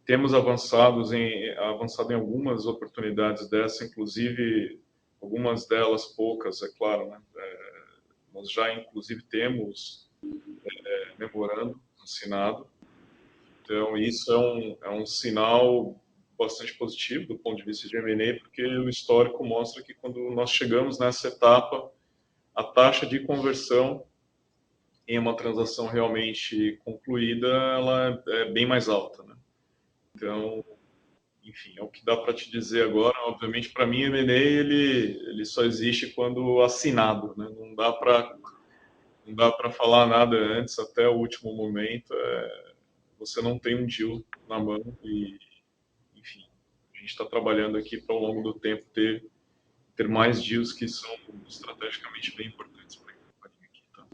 Temos avançado em algumas oportunidades dessa, inclusive algumas delas poucas, é claro, né? Nós já, inclusive, temos memorando assinado. Então, isso é um sinal bastante positivo do ponto de vista de M&A, porque o histórico mostra que quando nós chegamos nessa etapa, a taxa de conversão em uma transação realmente concluída, ela é bem mais alta, né? Então, enfim, é o que dá para te dizer agora. Obviamente, para mim, M&A ele só existe quando assinado, né? Não dá para falar nada antes, até o último momento. Você não tem um deal na mão e, enfim, a gente está trabalhando aqui para, ao longo do tempo, ter mais deals que são estrategicamente bem importantes para a companhia aqui. Tá?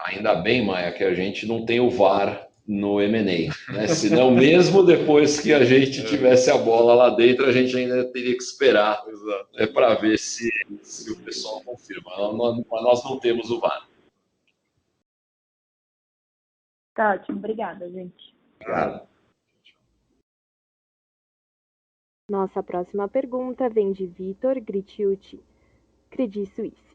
Ainda bem, Maia, que a gente não tem o VAR no M&A, né? Senão, mesmo depois que a gente tivesse a bola lá dentro, a gente ainda teria que esperar para ver se o pessoal confirma. Nós não temos o VAR. Tá ótimo, obrigada, gente. Obrigado. Nossa próxima pergunta vem de Vitor Gritiucci, Credit Suisse.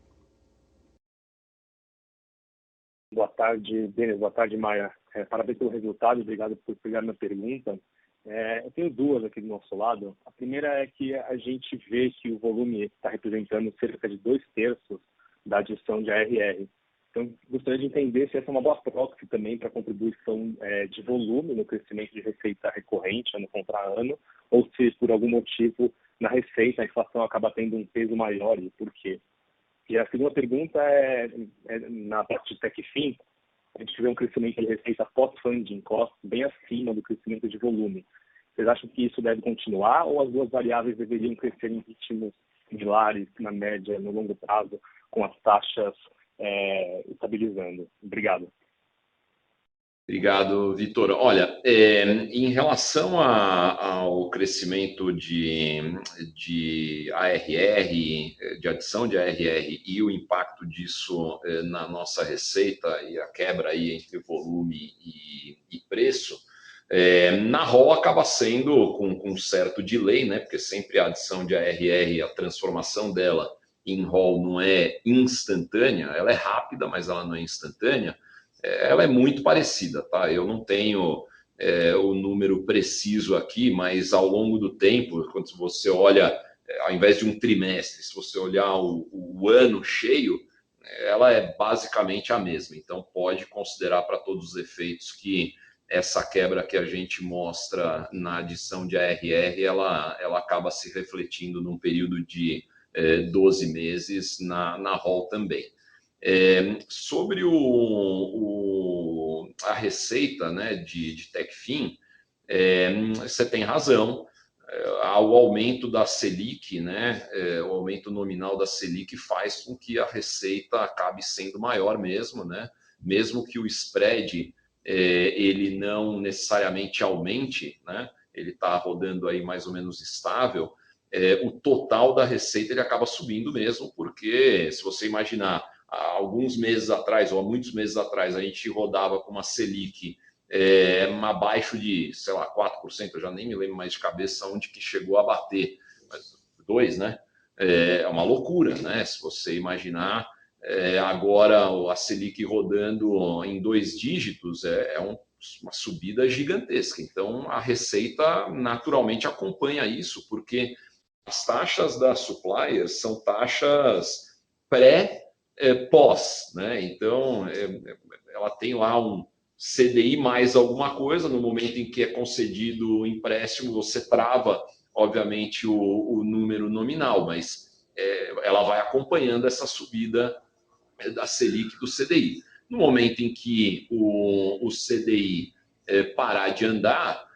Boa tarde, Denis. Boa tarde, Maia. Parabéns pelo resultado. Obrigado por pegar minha pergunta. Eu tenho duas aqui do nosso lado. A primeira é que a gente vê que o volume está representando cerca de 2/3 da adição de ARR. Então, gostaria de entender se essa é uma boa proxy também para a contribuição de volume no crescimento de receita recorrente ano contra ano, ou se, por algum motivo, na receita a inflação acaba tendo um peso maior e por quê? E a segunda pergunta é na parte de TechFin, a gente vê um crescimento de receita pós-funding cost bem acima do crescimento de volume. Vocês acham que isso deve continuar ou as duas variáveis deveriam crescer em ritmos similares, na média, no longo prazo, com as taxas estabilizando? Obrigado. Obrigado, Vitor. Olha, em relação ao crescimento de ARR, de adição de ARR e o impacto disso na nossa receita e a quebra aí entre volume e preço, na ROL acaba sendo com um certo delay, né? Porque sempre a adição de ARR, a transformação dela em ROL não é instantânea, ela é rápida, mas ela não é instantânea. Ela é muito parecida, tá? Eu não tenho o número preciso aqui, mas ao longo do tempo, quando você olha, ao invés de um trimestre, se você olhar o ano cheio, ela é basicamente a mesma. Então, pode considerar para todos os efeitos que essa quebra que a gente mostra na adição de ARR, ela acaba se refletindo num período de 12 meses na ROL também. Sobre a receita, né, de TechFin, você tem razão. O aumento da Selic, né, o aumento nominal da Selic faz com que a receita acabe sendo maior mesmo, né? Mesmo que o spread ele não necessariamente aumente, né? Ele está rodando aí mais ou menos estável. O total da receita ele acaba subindo mesmo, porque se você imaginar há alguns meses atrás, ou há muitos meses atrás, a gente rodava com uma Selic abaixo de, sei lá, 4%, eu já nem me lembro mais de cabeça onde que chegou a bater, mas 2%, né? É uma loucura, né? Se você imaginar agora a Selic rodando em 2 dígitos, uma subida gigantesca. Então, a receita naturalmente acompanha isso, porque as taxas da suppliers são taxas pós, né? Então, ela tem lá um CDI mais alguma coisa, no momento em que é concedido o empréstimo, você trava obviamente, o número nominal, mas ela vai acompanhando essa subida da Selic e do CDI. No momento em que o CDI parar de andar,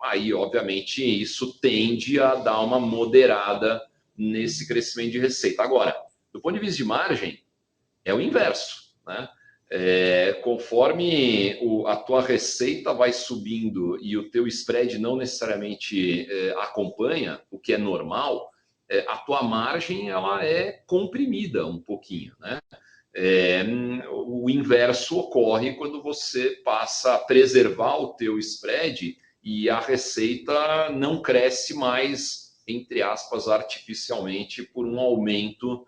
aí, obviamente, isso tende a dar uma moderada nesse crescimento de receita. Agora, do ponto de vista de margem, é o inverso, né? Conforme a tua receita vai subindo e o teu spread não necessariamente acompanha, o que é normal, a tua margem ela é comprimida um pouquinho, né? O inverso ocorre quando você passa a preservar o teu spread e a receita não cresce mais, entre aspas, artificialmente por um aumento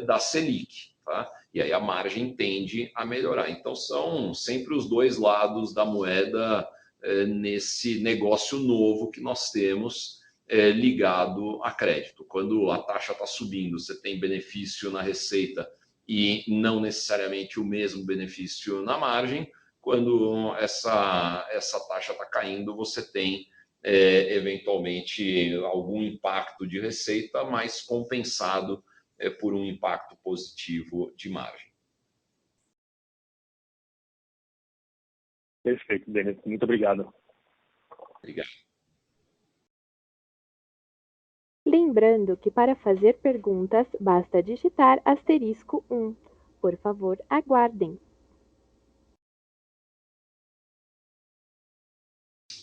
da Selic, tá? E aí a margem tende a melhorar. Então são sempre os dois lados da moeda nesse negócio novo que nós temos ligado a crédito. Quando a taxa está subindo, você tem benefício na receita e não necessariamente o mesmo benefício na margem. Quando essa taxa está caindo, você tem eventualmente algum impacto de receita, mas compensado por um impacto positivo de margem. Perfeito, Denis. Muito obrigado. Obrigado. Lembrando que para fazer perguntas, basta digitar *1. Por favor, aguardem.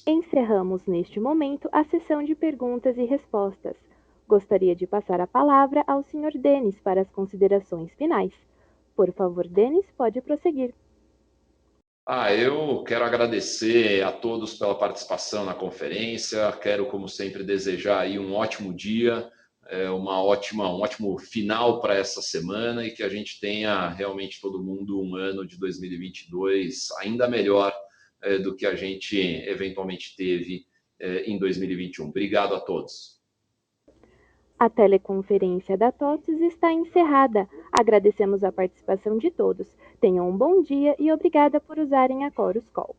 Encerramos neste momento a sessão de perguntas e respostas. Gostaria de passar a palavra ao Sr. Denis para as considerações finais. Por favor, Denis, pode prosseguir. Eu quero agradecer a todos pela participação na conferência. Quero, como sempre, desejar aí um ótimo dia, um ótimo final para essa semana e que a gente tenha realmente todo mundo um ano de 2022 ainda melhor do que a gente eventualmente teve em 2021. Obrigado a todos. A teleconferência da TOTVS está encerrada. Agradecemos a participação de todos. Tenham um bom dia e obrigada por usarem a Chorus Call.